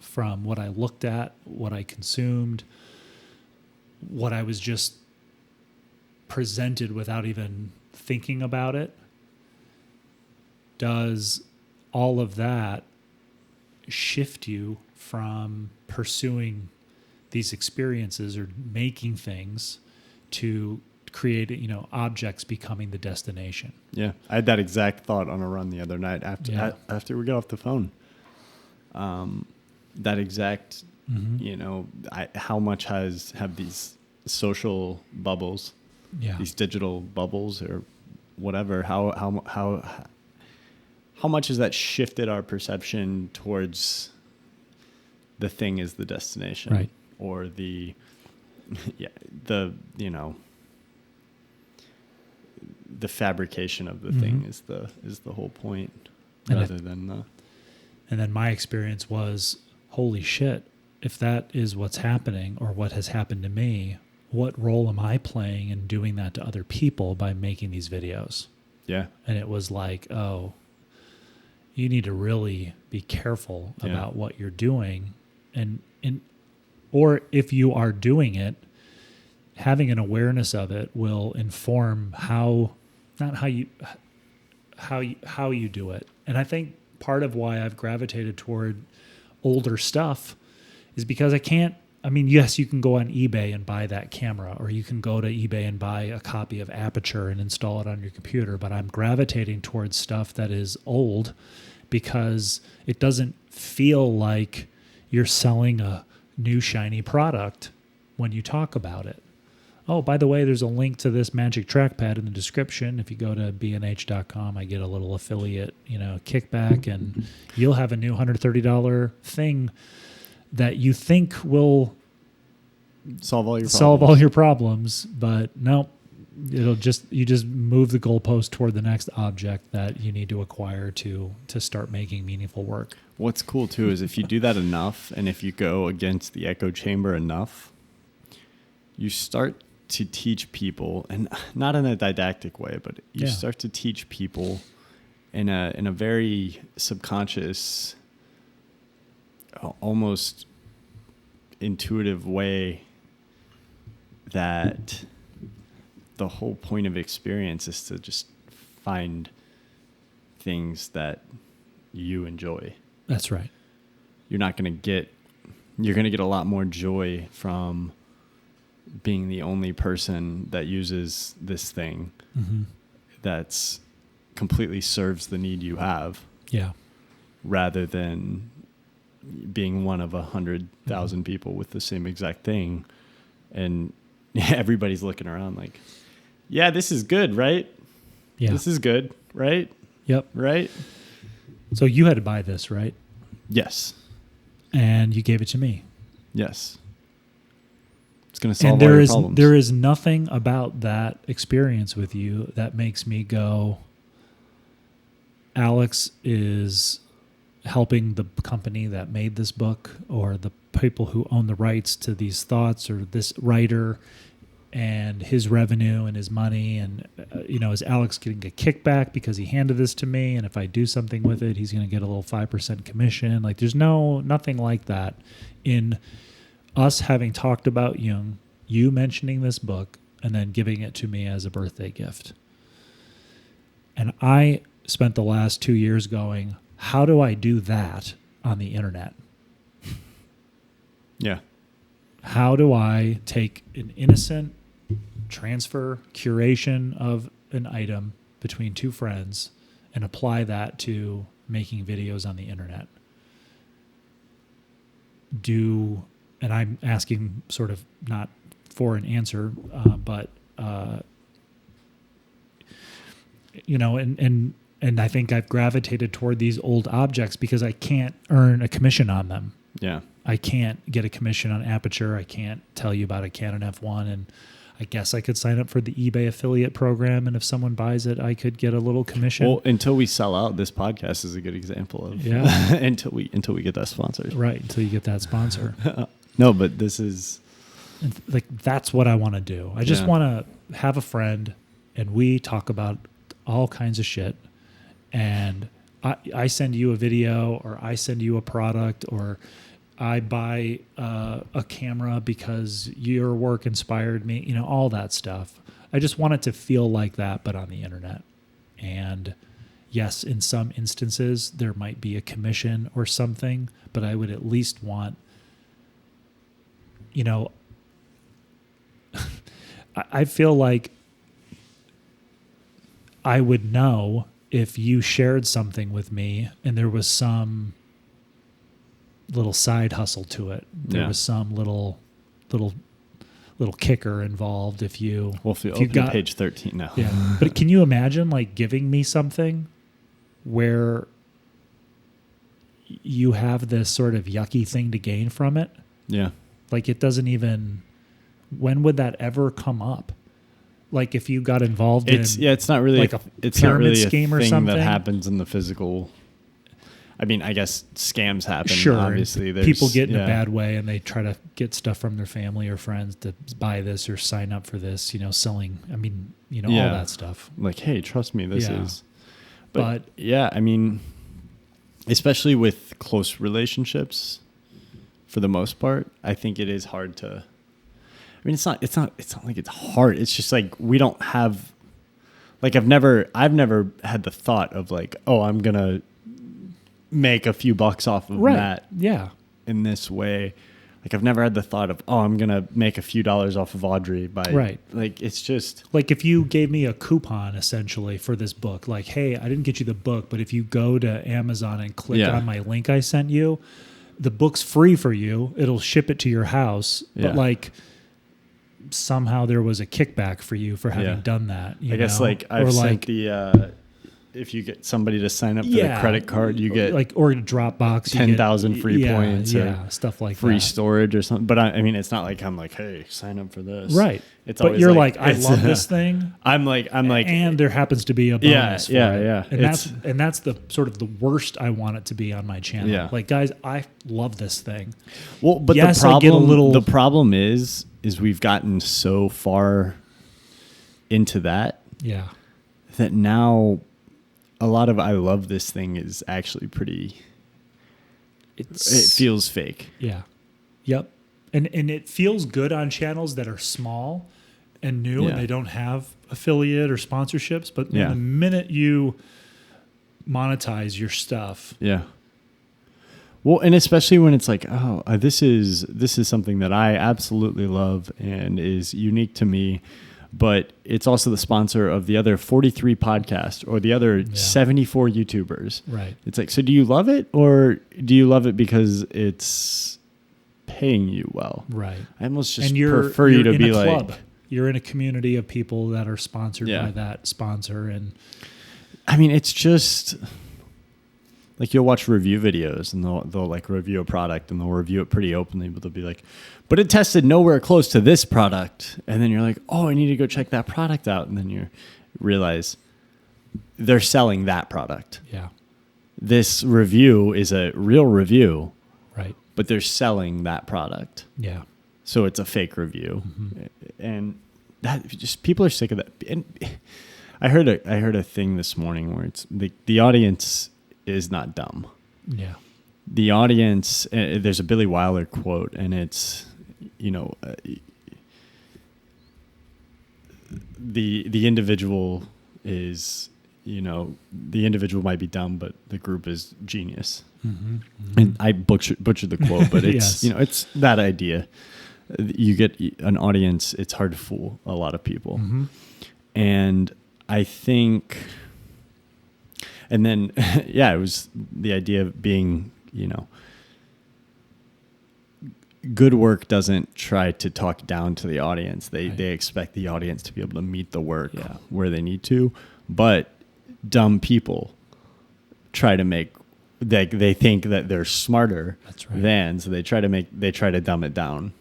B: from what I looked at, what I consumed, what I was just presented without even thinking about it, does all of that shift you from pursuing these experiences or making things to create, objects becoming the destination?
C: Yeah, I had that exact thought on a run the other night after we got off the phone. That exact, how much have these social bubbles, these digital bubbles or whatever, how much has that shifted our perception towards the thing is the destination,
B: right?
C: Or the fabrication of the thing is the whole point, rather than the.
B: And then my experience was, holy shit, if that is what's happening or what has happened to me, what role am I playing in doing that to other people by making these videos?
C: Yeah.
B: And it was like, oh, you need to really be careful about what you're doing. Or if you are doing it, having an awareness of it will inform how you do it. And I think part of why I've gravitated toward older stuff is because yes, you can go on eBay and buy that camera, or you can go to eBay and buy a copy of Aperture and install it on your computer. But I'm gravitating towards stuff that is old because it doesn't feel like you're selling a new shiny product when you talk about it. Oh, by the way, there's a link to this magic trackpad in the description. If you go to bnh.com, I get a little affiliate, kickback, and you'll have a new $130 thing that you think will
C: solve
B: all your problems. But no, you just move the goalpost toward the next object that you need to acquire to start making meaningful work.
C: What's cool too is if you do that enough, and if you go against the echo chamber enough, you start to teach people, and not in a didactic way, but you start to teach people in a very subconscious, almost intuitive way, that the whole point of experience is to just find things that you enjoy.
B: That's right.
C: You're going to get a lot more joy from being the only person that uses this thing that's completely serves the need you have.
B: Yeah.
C: Rather than being one of 100,000 people with the same exact thing. And everybody's looking around like, yeah, this is good, right? Yeah. This is good, right?
B: Yep.
C: Right?
B: So you had to buy this, right?
C: Yes.
B: And you gave it to me.
C: Yes. It's going to solve all your problems.
B: There is nothing about that experience with you that makes me go, Alex is helping the company that made this book, or the people who own the rights to these thoughts, or this writer and his revenue and his money. And, is Alex getting a kickback because he handed this to me? And if I do something with it, he's going to get a little 5% commission. Like, there's nothing like that in us having talked about Jung, you mentioning this book, and then giving it to me as a birthday gift. And I spent the last 2 years going, how do I do that on the internet?
C: Yeah.
B: How do I take an innocent transfer, curation of an item between two friends and apply that to making videos on the internet? And I'm asking sort of not for an answer, but and I think I've gravitated toward these old objects because I can't earn a commission on them.
C: Yeah.
B: I can't get a commission on Aperture. I can't tell you about a Canon F1. And I guess I could sign up for the eBay affiliate program, and if someone buys it, I could get a little commission.
C: Well, until we sell out, this podcast is a good example of until we get that sponsor.
B: Right, until you get that sponsor.
C: No, but this is
B: like that's what I want to do. I just want to have a friend and we talk about all kinds of shit. And I send you a video, or I send you a product, or I buy a camera because your work inspired me, you know, all that stuff. I just want it to feel like that, but on the internet. And yes, in some instances, there might be a commission or something, but I would at least want, you know, I feel like I would know if you shared something with me and there was some little side hustle to it. There was some little kicker involved if you
C: got page 13 now.
B: Yeah. But can you imagine like giving me something where you have this sort of yucky thing to gain from it?
C: Yeah.
B: Like it doesn't even, when would that ever come up? Like if you got involved
C: it's not really
B: like a pyramid scheme or something
C: that happens in the physical. I mean, I guess scams happen.
B: Sure.
C: Obviously,
B: people get in a bad way and they try to get stuff from their family or friends to buy this or sign up for this, you know, selling. I mean, you know, all that stuff.
C: Like, hey, trust me, this is.
B: But
C: yeah, I mean, especially with close relationships, for the most part, I think it is hard to. I mean, it's not like it's hard. It's just like we don't have. Like I've never had the thought of like, oh, I'm gonna make a few bucks off of that.
B: Yeah.
C: In this way. Like I've never had the thought of, oh, I'm going to make a few dollars off of Audrey by like, it's just
B: like if you gave me a coupon essentially for this book, like, hey, I didn't get you the book, but if you go to Amazon and click on my link I sent you, the book's free for you. It'll ship it to your house. But like somehow there was a kickback for you for having done that. I
C: guess like I've sent the, if you get somebody to sign up for the credit card, you get
B: like, or Dropbox,
C: 10,000 free points, or
B: stuff like
C: free
B: that.
C: storage or something. But I mean, it's not like I'm like, hey, sign up for this,
B: right?
C: It's
B: but you're like I love this thing.
C: I'm like,
B: and there happens to be a bonus.
C: Yeah.
B: And that's the sort of the worst I want it to be on my channel.
C: Yeah.
B: Like, guys, I love this thing.
C: Well, but
B: yes,
C: the problem is we've gotten so far into that.
B: Yeah.
C: That now. A lot of I love this thing is actually pretty. It feels fake.
B: Yeah. Yep. And it feels good on channels that are small and new and they don't have affiliate or sponsorships. But the minute you monetize your stuff.
C: Yeah. Well, and especially when it's like, oh, this is something that I absolutely love and is unique to me. But it's also the sponsor of the other 43 podcasts or the other 74 YouTubers.
B: Right.
C: It's like, so do you love it, or do you love it because it's paying you well?
B: Right.
C: I almost just prefer you to be like, club.
B: You're in a community of people that are sponsored by that sponsor. And
C: I mean, it's just like you'll watch review videos and they'll like review a product and they'll review it pretty openly, but they'll be like, but it tested nowhere close to this product. And then you're like, oh, I need to go check that product out. And then you realize they're selling that product.
B: Yeah.
C: This review is a real review.
B: Right.
C: But they're selling that product.
B: Yeah.
C: So it's a fake review. Mm-hmm. And that just people are sick of that. And I heard a thing this morning where it's the audience is not dumb.
B: Yeah. The
C: audience, there's a Billy Wilder quote, and it's, you know, the individual is, you know, the individual might be dumb, but the group is genius. Mm-hmm. Mm-hmm. And I butchered the quote, but it's, you know, it's that idea. You get an audience, it's hard to fool a lot of people. Mm-hmm. And I think... And then, it was the idea of being, you know, good work doesn't try to talk down to the audience. They expect the audience to be able to meet the work where they need to. But dumb people try to make, they think that they're smarter than, so they try to dumb it down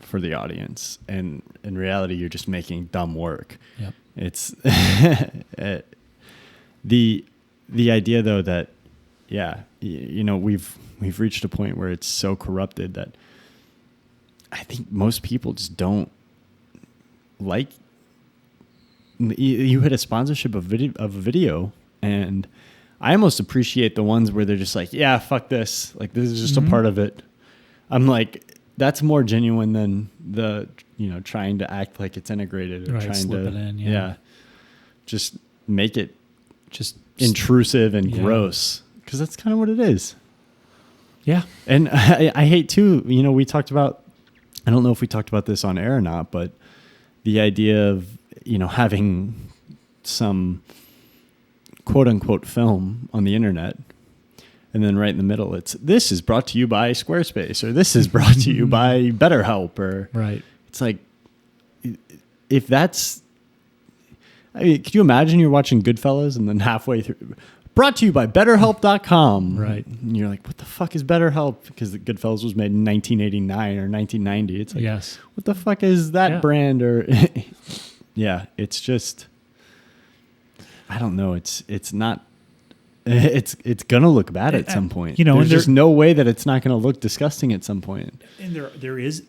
C: for the audience. And in reality, you're just making dumb work.
B: Yep.
C: It's the idea, though, that, you know, we've reached a point where it's so corrupted that I think most people just don't like. You hit a sponsorship of a video, and I almost appreciate the ones where they're just like, yeah, fuck this. Like, this is just a part of it. I'm like, that's more genuine than the, trying to act like it's integrated or trying
B: slip
C: to
B: it in, yeah.
C: Just make it just intrusive and gross, because that's kind of what it is.
B: Yeah.
C: And I hate too, we talked about, I don't know if we talked about this on air or not, but the idea of, having some quote unquote film on the internet, and then right in the middle, this is brought to you by Squarespace, or this is brought to you by BetterHelp, or
B: right.
C: It's like, if that's, could you imagine you're watching Goodfellas and then halfway through, brought to you by BetterHelp.com.
B: Right.
C: And you're like, what the fuck is BetterHelp? Because the Goodfellas was made in 1989 or 1990. It's like,
B: yes.
C: What the fuck is that brand? Or yeah, it's just, I don't know. It's not, it's going to look bad at some point. There's just no way that it's not going to look disgusting at some point.
B: And there is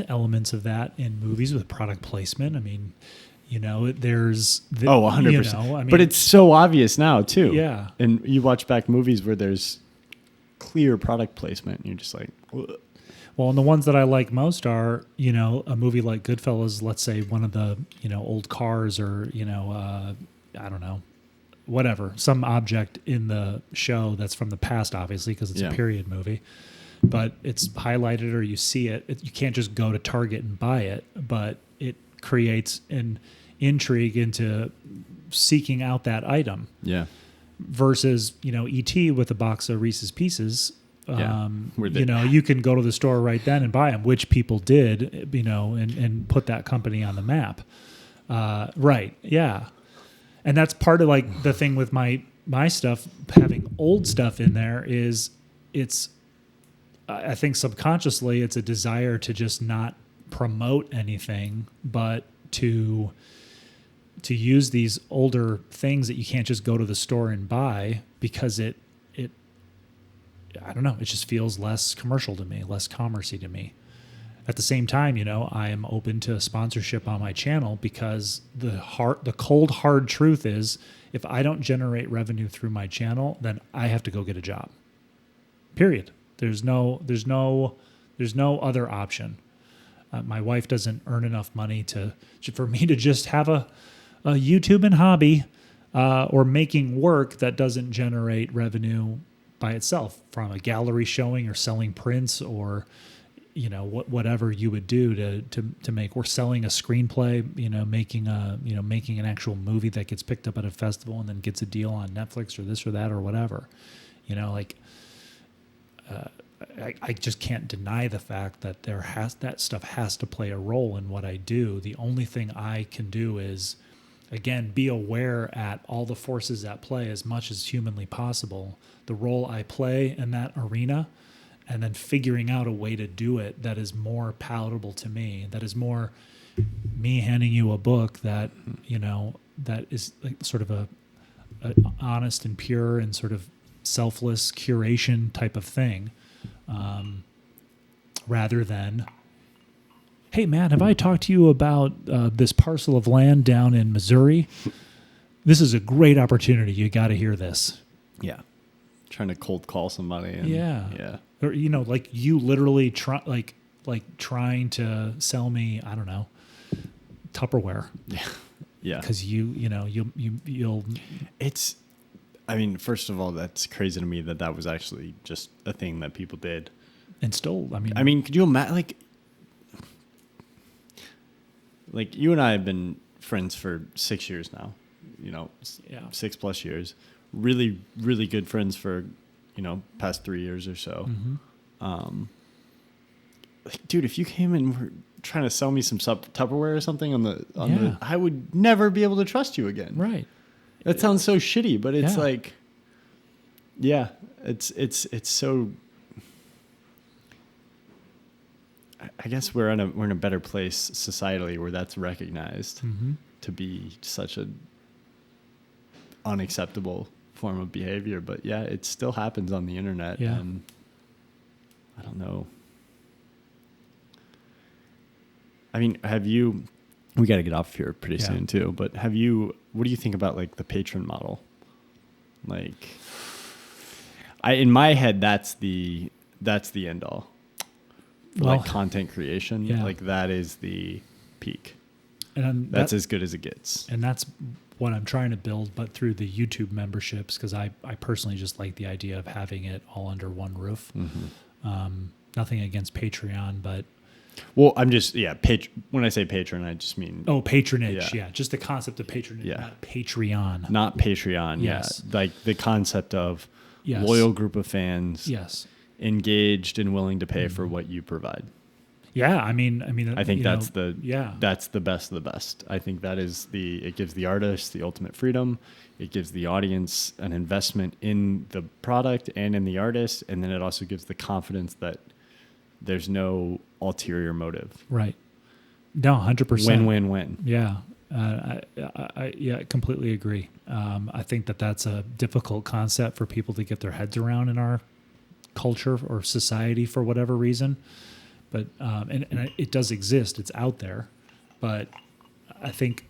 B: elements of that in movies with product placement. I mean, there's
C: 100%. But it's so obvious now too.
B: Yeah.
C: And you watch back movies where there's clear product placement, and you're just like, ugh.
B: Well, and the ones that I like most are, a movie like Goodfellas, let's say one of the, old cars, or, I don't know, whatever, some object in the show that's from the past, obviously, because it's a period movie, but it's highlighted or you see it. You can't just go to Target and buy it, but it creates an intrigue into seeking out that item.
C: Yeah.
B: Versus, E.T. with a box of Reese's Pieces.
C: You
B: can go to the store right then and buy them, which people did, and put that company on the map. Right. Yeah. And that's part of like the thing with my stuff, having old stuff in there is I think subconsciously it's a desire to just not promote anything, but to use these older things that you can't just go to the store and buy, because it I don't know, it just feels less commercial to me, less commercey to me. At the same time, I am open to sponsorship on my channel, because the cold hard truth is, if I don't generate revenue through my channel, then I have to go get a job. Period. There's no other option. My wife doesn't earn enough money for me to just have a YouTube and hobby, or making work that doesn't generate revenue by itself from a gallery showing or selling prints, or whatever you would do to make, or selling a screenplay, making an actual movie that gets picked up at a festival and then gets a deal on Netflix or this or that or whatever. I just can't deny the fact that that stuff has to play a role in what I do. The only thing I can do is, again, be aware at all the forces at play as much as humanly possible, the role I play in that arena, and then figuring out a way to do it that is more palatable to me, that is more me handing you a book that, that is like sort of a honest and pure and sort of selfless curation type of thing, rather than, hey man, have I talked to you about this parcel of land down in Missouri? This is a great opportunity. You got to hear this.
C: Yeah. Trying to cold call somebody. And,
B: yeah. Or, like you literally trying to sell me, I don't know, Tupperware.
C: Yeah. Yeah.
B: Because you'll.
C: It's, I mean, first of all, that's crazy to me that was actually just a thing that people did.
B: And still,
C: I mean, could you imagine, like you and I have been friends for 6 years now, 6+ years, really, really good friends for, past 3 years or so.
B: Mm-hmm.
C: Dude, if you came and were trying to sell me some Tupperware or something I would never be able to trust you again.
B: Right.
C: That sounds so shitty, but it's it's so. I guess we're in a better place societally where that's recognized to be such a unacceptable form of behavior. But yeah, it still happens on the internet.
B: Yeah.
C: And I don't know. I mean, we got to get off here pretty soon too, but what do you think about like the patron model? Like, in my head, that's the end all. Like content creation, like that is the peak. And that's as good as it gets.
B: And that's what I'm trying to build, but through the YouTube memberships, because I personally just like the idea of having it all under one roof. Mm-hmm. Nothing against Patreon, but...
C: Well, I'm just, when I say patron, I just mean...
B: Oh, patronage, just the concept of patronage, not Patreon.
C: Not Patreon,
B: yes.
C: Like the concept of loyal group of fans, engaged and willing to pay for what you provide.
B: Yeah, I mean,
C: I think that's the best of the best. I think that is it gives the artist the ultimate freedom. It gives the audience an investment in the product and in the artist, and then it also gives the confidence that there's no ulterior motive.
B: Right. No, 100%.
C: Win-win-win.
B: Yeah. I completely agree. I think that's a difficult concept for people to get their heads around in our culture or society for whatever reason. But and it does exist. It's out there. But I think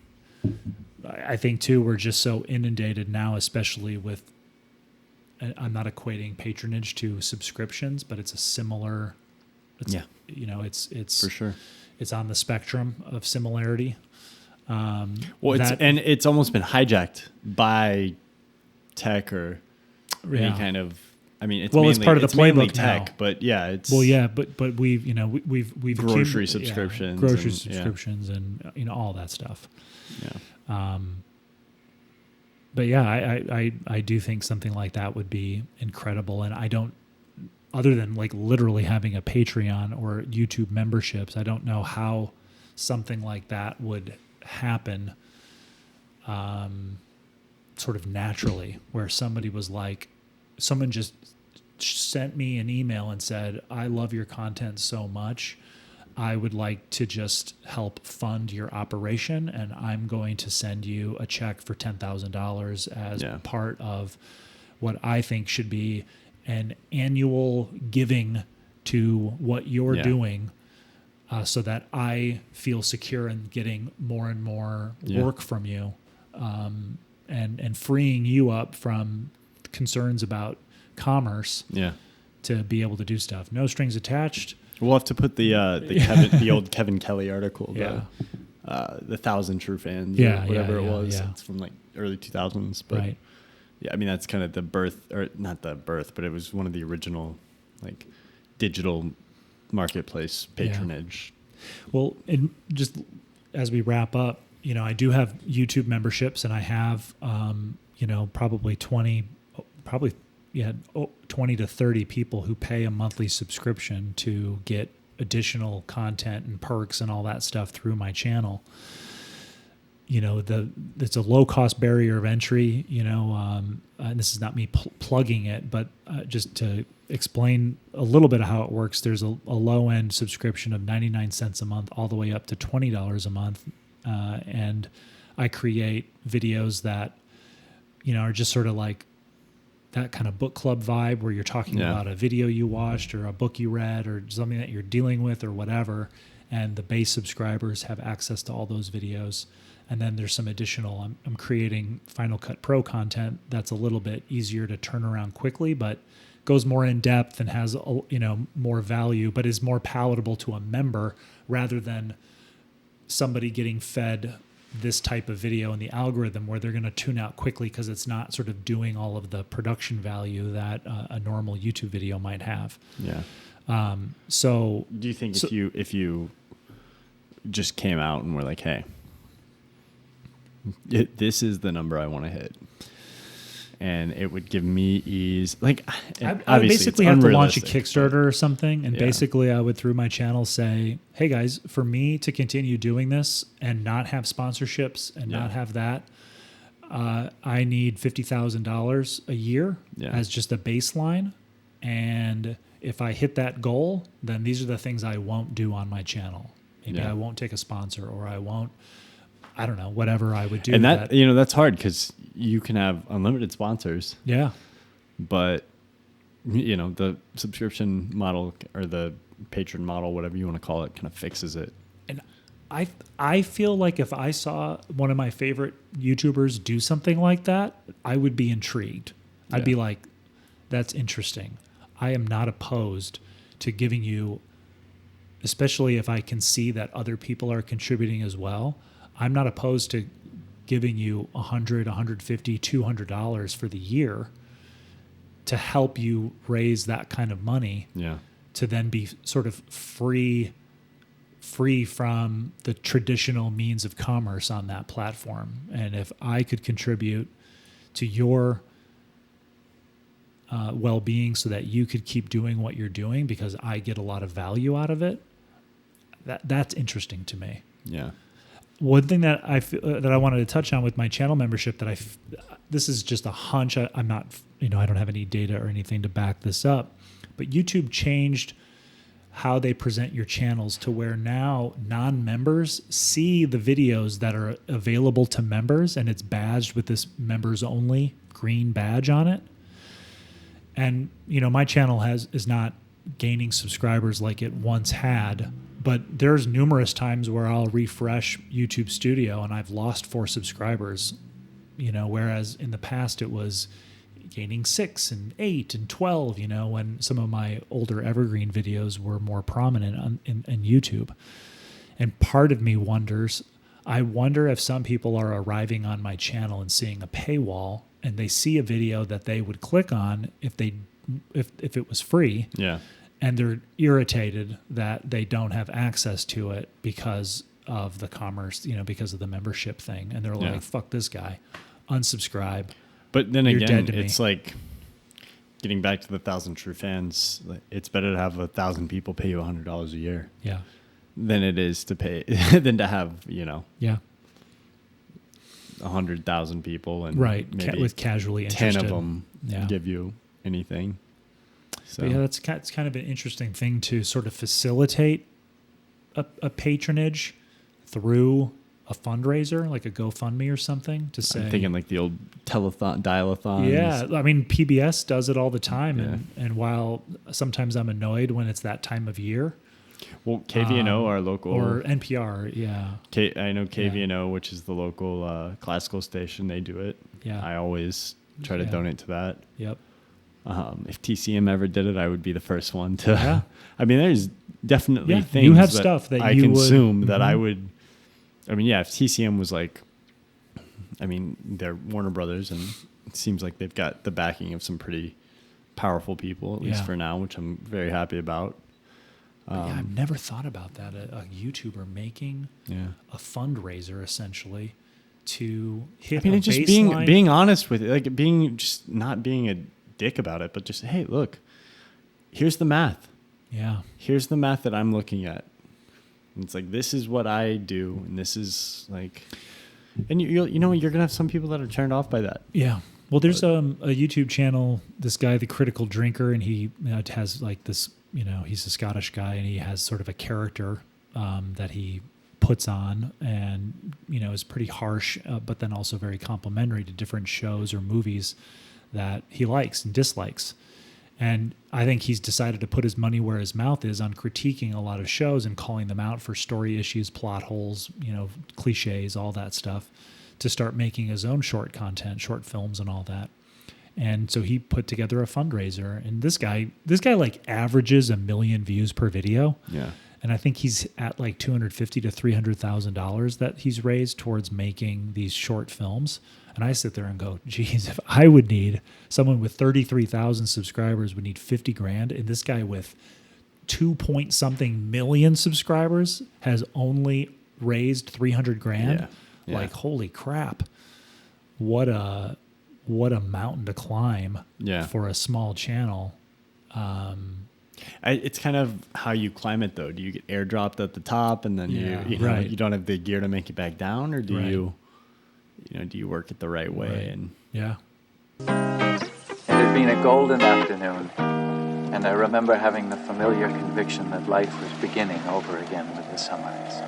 B: too, we're just so inundated now, especially with. I'm not equating patronage to subscriptions, but it's a similar. It's
C: for sure.
B: It's on the spectrum of similarity.
C: It's almost been hijacked by tech or any kind of. I mean, it's
B: part of the playbook
C: tech,
B: now.
C: But it's
B: but we've
C: grocery subscriptions,
B: and all that stuff.
C: Yeah.
B: But I do think something like that would be incredible, and I don't. Other than like literally having a Patreon or YouTube memberships, I don't know how something like that would happen sort of naturally, where somebody was like, someone just sent me an email and said, I love your content so much. I would like to just help fund your operation, and I'm going to send you a check for $10,000 as part of what I think should be an annual giving to what you're doing, so that I feel secure in getting more and more work from you, and freeing you up from concerns about commerce to be able to do stuff. No strings attached.
C: We'll have to put the old Kevin Kelly article, the 1,000 True Fans, whatever it was. Yeah. It's from like early 2000s, but right. Yeah, I mean, that's kind of the birth, or not the birth, but it was one of the original like digital marketplace patronage.
B: Yeah. Well, and just as we wrap up, I do have YouTube memberships, and I have, probably 20 to 30 people who pay a monthly subscription to get additional content and perks and all that stuff through my channel. It's a low cost barrier of entry, and this is not me plugging it, but just to explain a little bit of how it works. There's a low end subscription of 99 cents a month all the way up to $20 a month. And I create videos that, are just sort of like that kind of book club vibe where you're talking about a video you watched or a book you read or something that you're dealing with or whatever. And the base subscribers have access to all those videos. And then there's some additional, I'm creating Final Cut Pro content that's a little bit easier to turn around quickly, but goes more in depth and has, more value, but is more palatable to a member rather than somebody getting fed this type of video in the algorithm where they're going to tune out quickly because it's not sort of doing all of the production value that a normal YouTube video might have.
C: Yeah.
B: So
C: do you think if you just came out and were like, hey, this is the number I want to hit, and it would give me ease. Like,
B: I would basically have to launch a Kickstarter or something, and basically I would through my channel say, hey guys, for me to continue doing this and not have sponsorships and not have that, I need $50,000 a year as just a baseline. And if I hit that goal, then these are the things I won't do on my channel. Maybe I won't take a sponsor, or I won't, I don't know, whatever I would do.
C: And that's hard because you can have unlimited sponsors.
B: Yeah.
C: But, the subscription model or the patron model, whatever you want to call it, kind of fixes it.
B: And I feel like if I saw one of my favorite YouTubers do something like that, I would be intrigued. I'd be like, that's interesting. I am not opposed to giving you, especially if I can see that other people are contributing as well. I'm not opposed to giving you $100, $150, $200 for the year to help you raise that kind of money.
C: Yeah.
B: To then be sort of free from the traditional means of commerce on that platform. And if I could contribute to your well-being so that you could keep doing what you're doing because I get a lot of value out of it, that's interesting to me.
C: Yeah.
B: One thing that I wanted to touch on with my channel membership this is just a hunch. I'm not, I don't have any data or anything to back this up, but YouTube changed how they present your channels to where now non-members see the videos that are available to members, and it's badged with this members only green badge on it. And, my channel is not gaining subscribers like it once had, but there's numerous times where I'll refresh YouTube Studio and I've lost 4 subscribers, whereas in the past it was gaining 6 and 8 and 12, when some of my older evergreen videos were more prominent in YouTube. And part of me wonders, I wonder if some people are arriving on my channel and seeing a paywall and they see a video that they would click on if it was free.
C: Yeah.
B: And they're irritated that they don't have access to it because of the commerce, because of the membership thing. And they're like, fuck this guy, unsubscribe.
C: But then again, it's like getting back to the 1,000 true fans. It's better to have 1,000 people pay you $100 a year.
B: Yeah.
C: Than it is to pay, than to have, 100,000 people and maybe
B: with casually interested.
C: 10 of them give you anything. So
B: but it's kind of an interesting thing to sort of facilitate a patronage through a fundraiser, like a GoFundMe or something, to say.
C: I'm thinking like the old telethon, dial-a-thons.
B: Yeah, I mean, PBS does it all the time. And while sometimes I'm annoyed when it's that time of year.
C: Well, KVNO, our local.
B: Or NPR, yeah.
C: I know KVNO, which is the local classical station, they do it.
B: Yeah.
C: I always try to donate to that.
B: Yep.
C: If TCM ever did it, I would be the first one to. Yeah. I mean, there's definitely things
B: you have stuff that
C: I
B: you
C: consume
B: would,
C: that I would. I mean, if TCM was like, they're Warner Brothers, and it seems like they've got the backing of some pretty powerful people, at least for now, which I'm very happy about.
B: I've never thought about that. A YouTuber making a fundraiser essentially to hit.
C: It's just being honest with it, like just not being a dick about it, but just, hey, look, here's the math.
B: Yeah.
C: Here's the math that I'm looking at. And it's like, this is what I do, and this is like, and you're gonna have some people that are turned off by that.
B: Yeah. Well, there's a YouTube channel, this guy, The Critical Drinker, and he has like this, he's a Scottish guy, and he has sort of a character that he puts on and, is pretty harsh, but then also very complimentary to different shows or movies that he likes and dislikes. And I think he's decided to put his money where his mouth is on critiquing a lot of shows and calling them out for story issues, plot holes, cliches, all that stuff, to start making his own short content, short films and all that. And so he put together a fundraiser, and this guy like averages 1 million views per video.
C: Yeah.
B: And I think he's at like $250,000 to $300,000 that he's raised towards making these short films. And I sit there and go, geez, if I would need someone with 33,000 subscribers would need 50 grand, and this guy with 2-point-something million subscribers has only raised 300 grand.
C: Yeah.
B: Like, holy crap. What a mountain to climb for a small channel.
C: It's kind of how you climb it, though. Do you get airdropped at the top, and then you don't have the gear to make it back down, or do you work it the right way? And
A: It had been a golden afternoon, and I remember having the familiar conviction that life was beginning over again with the sunrise.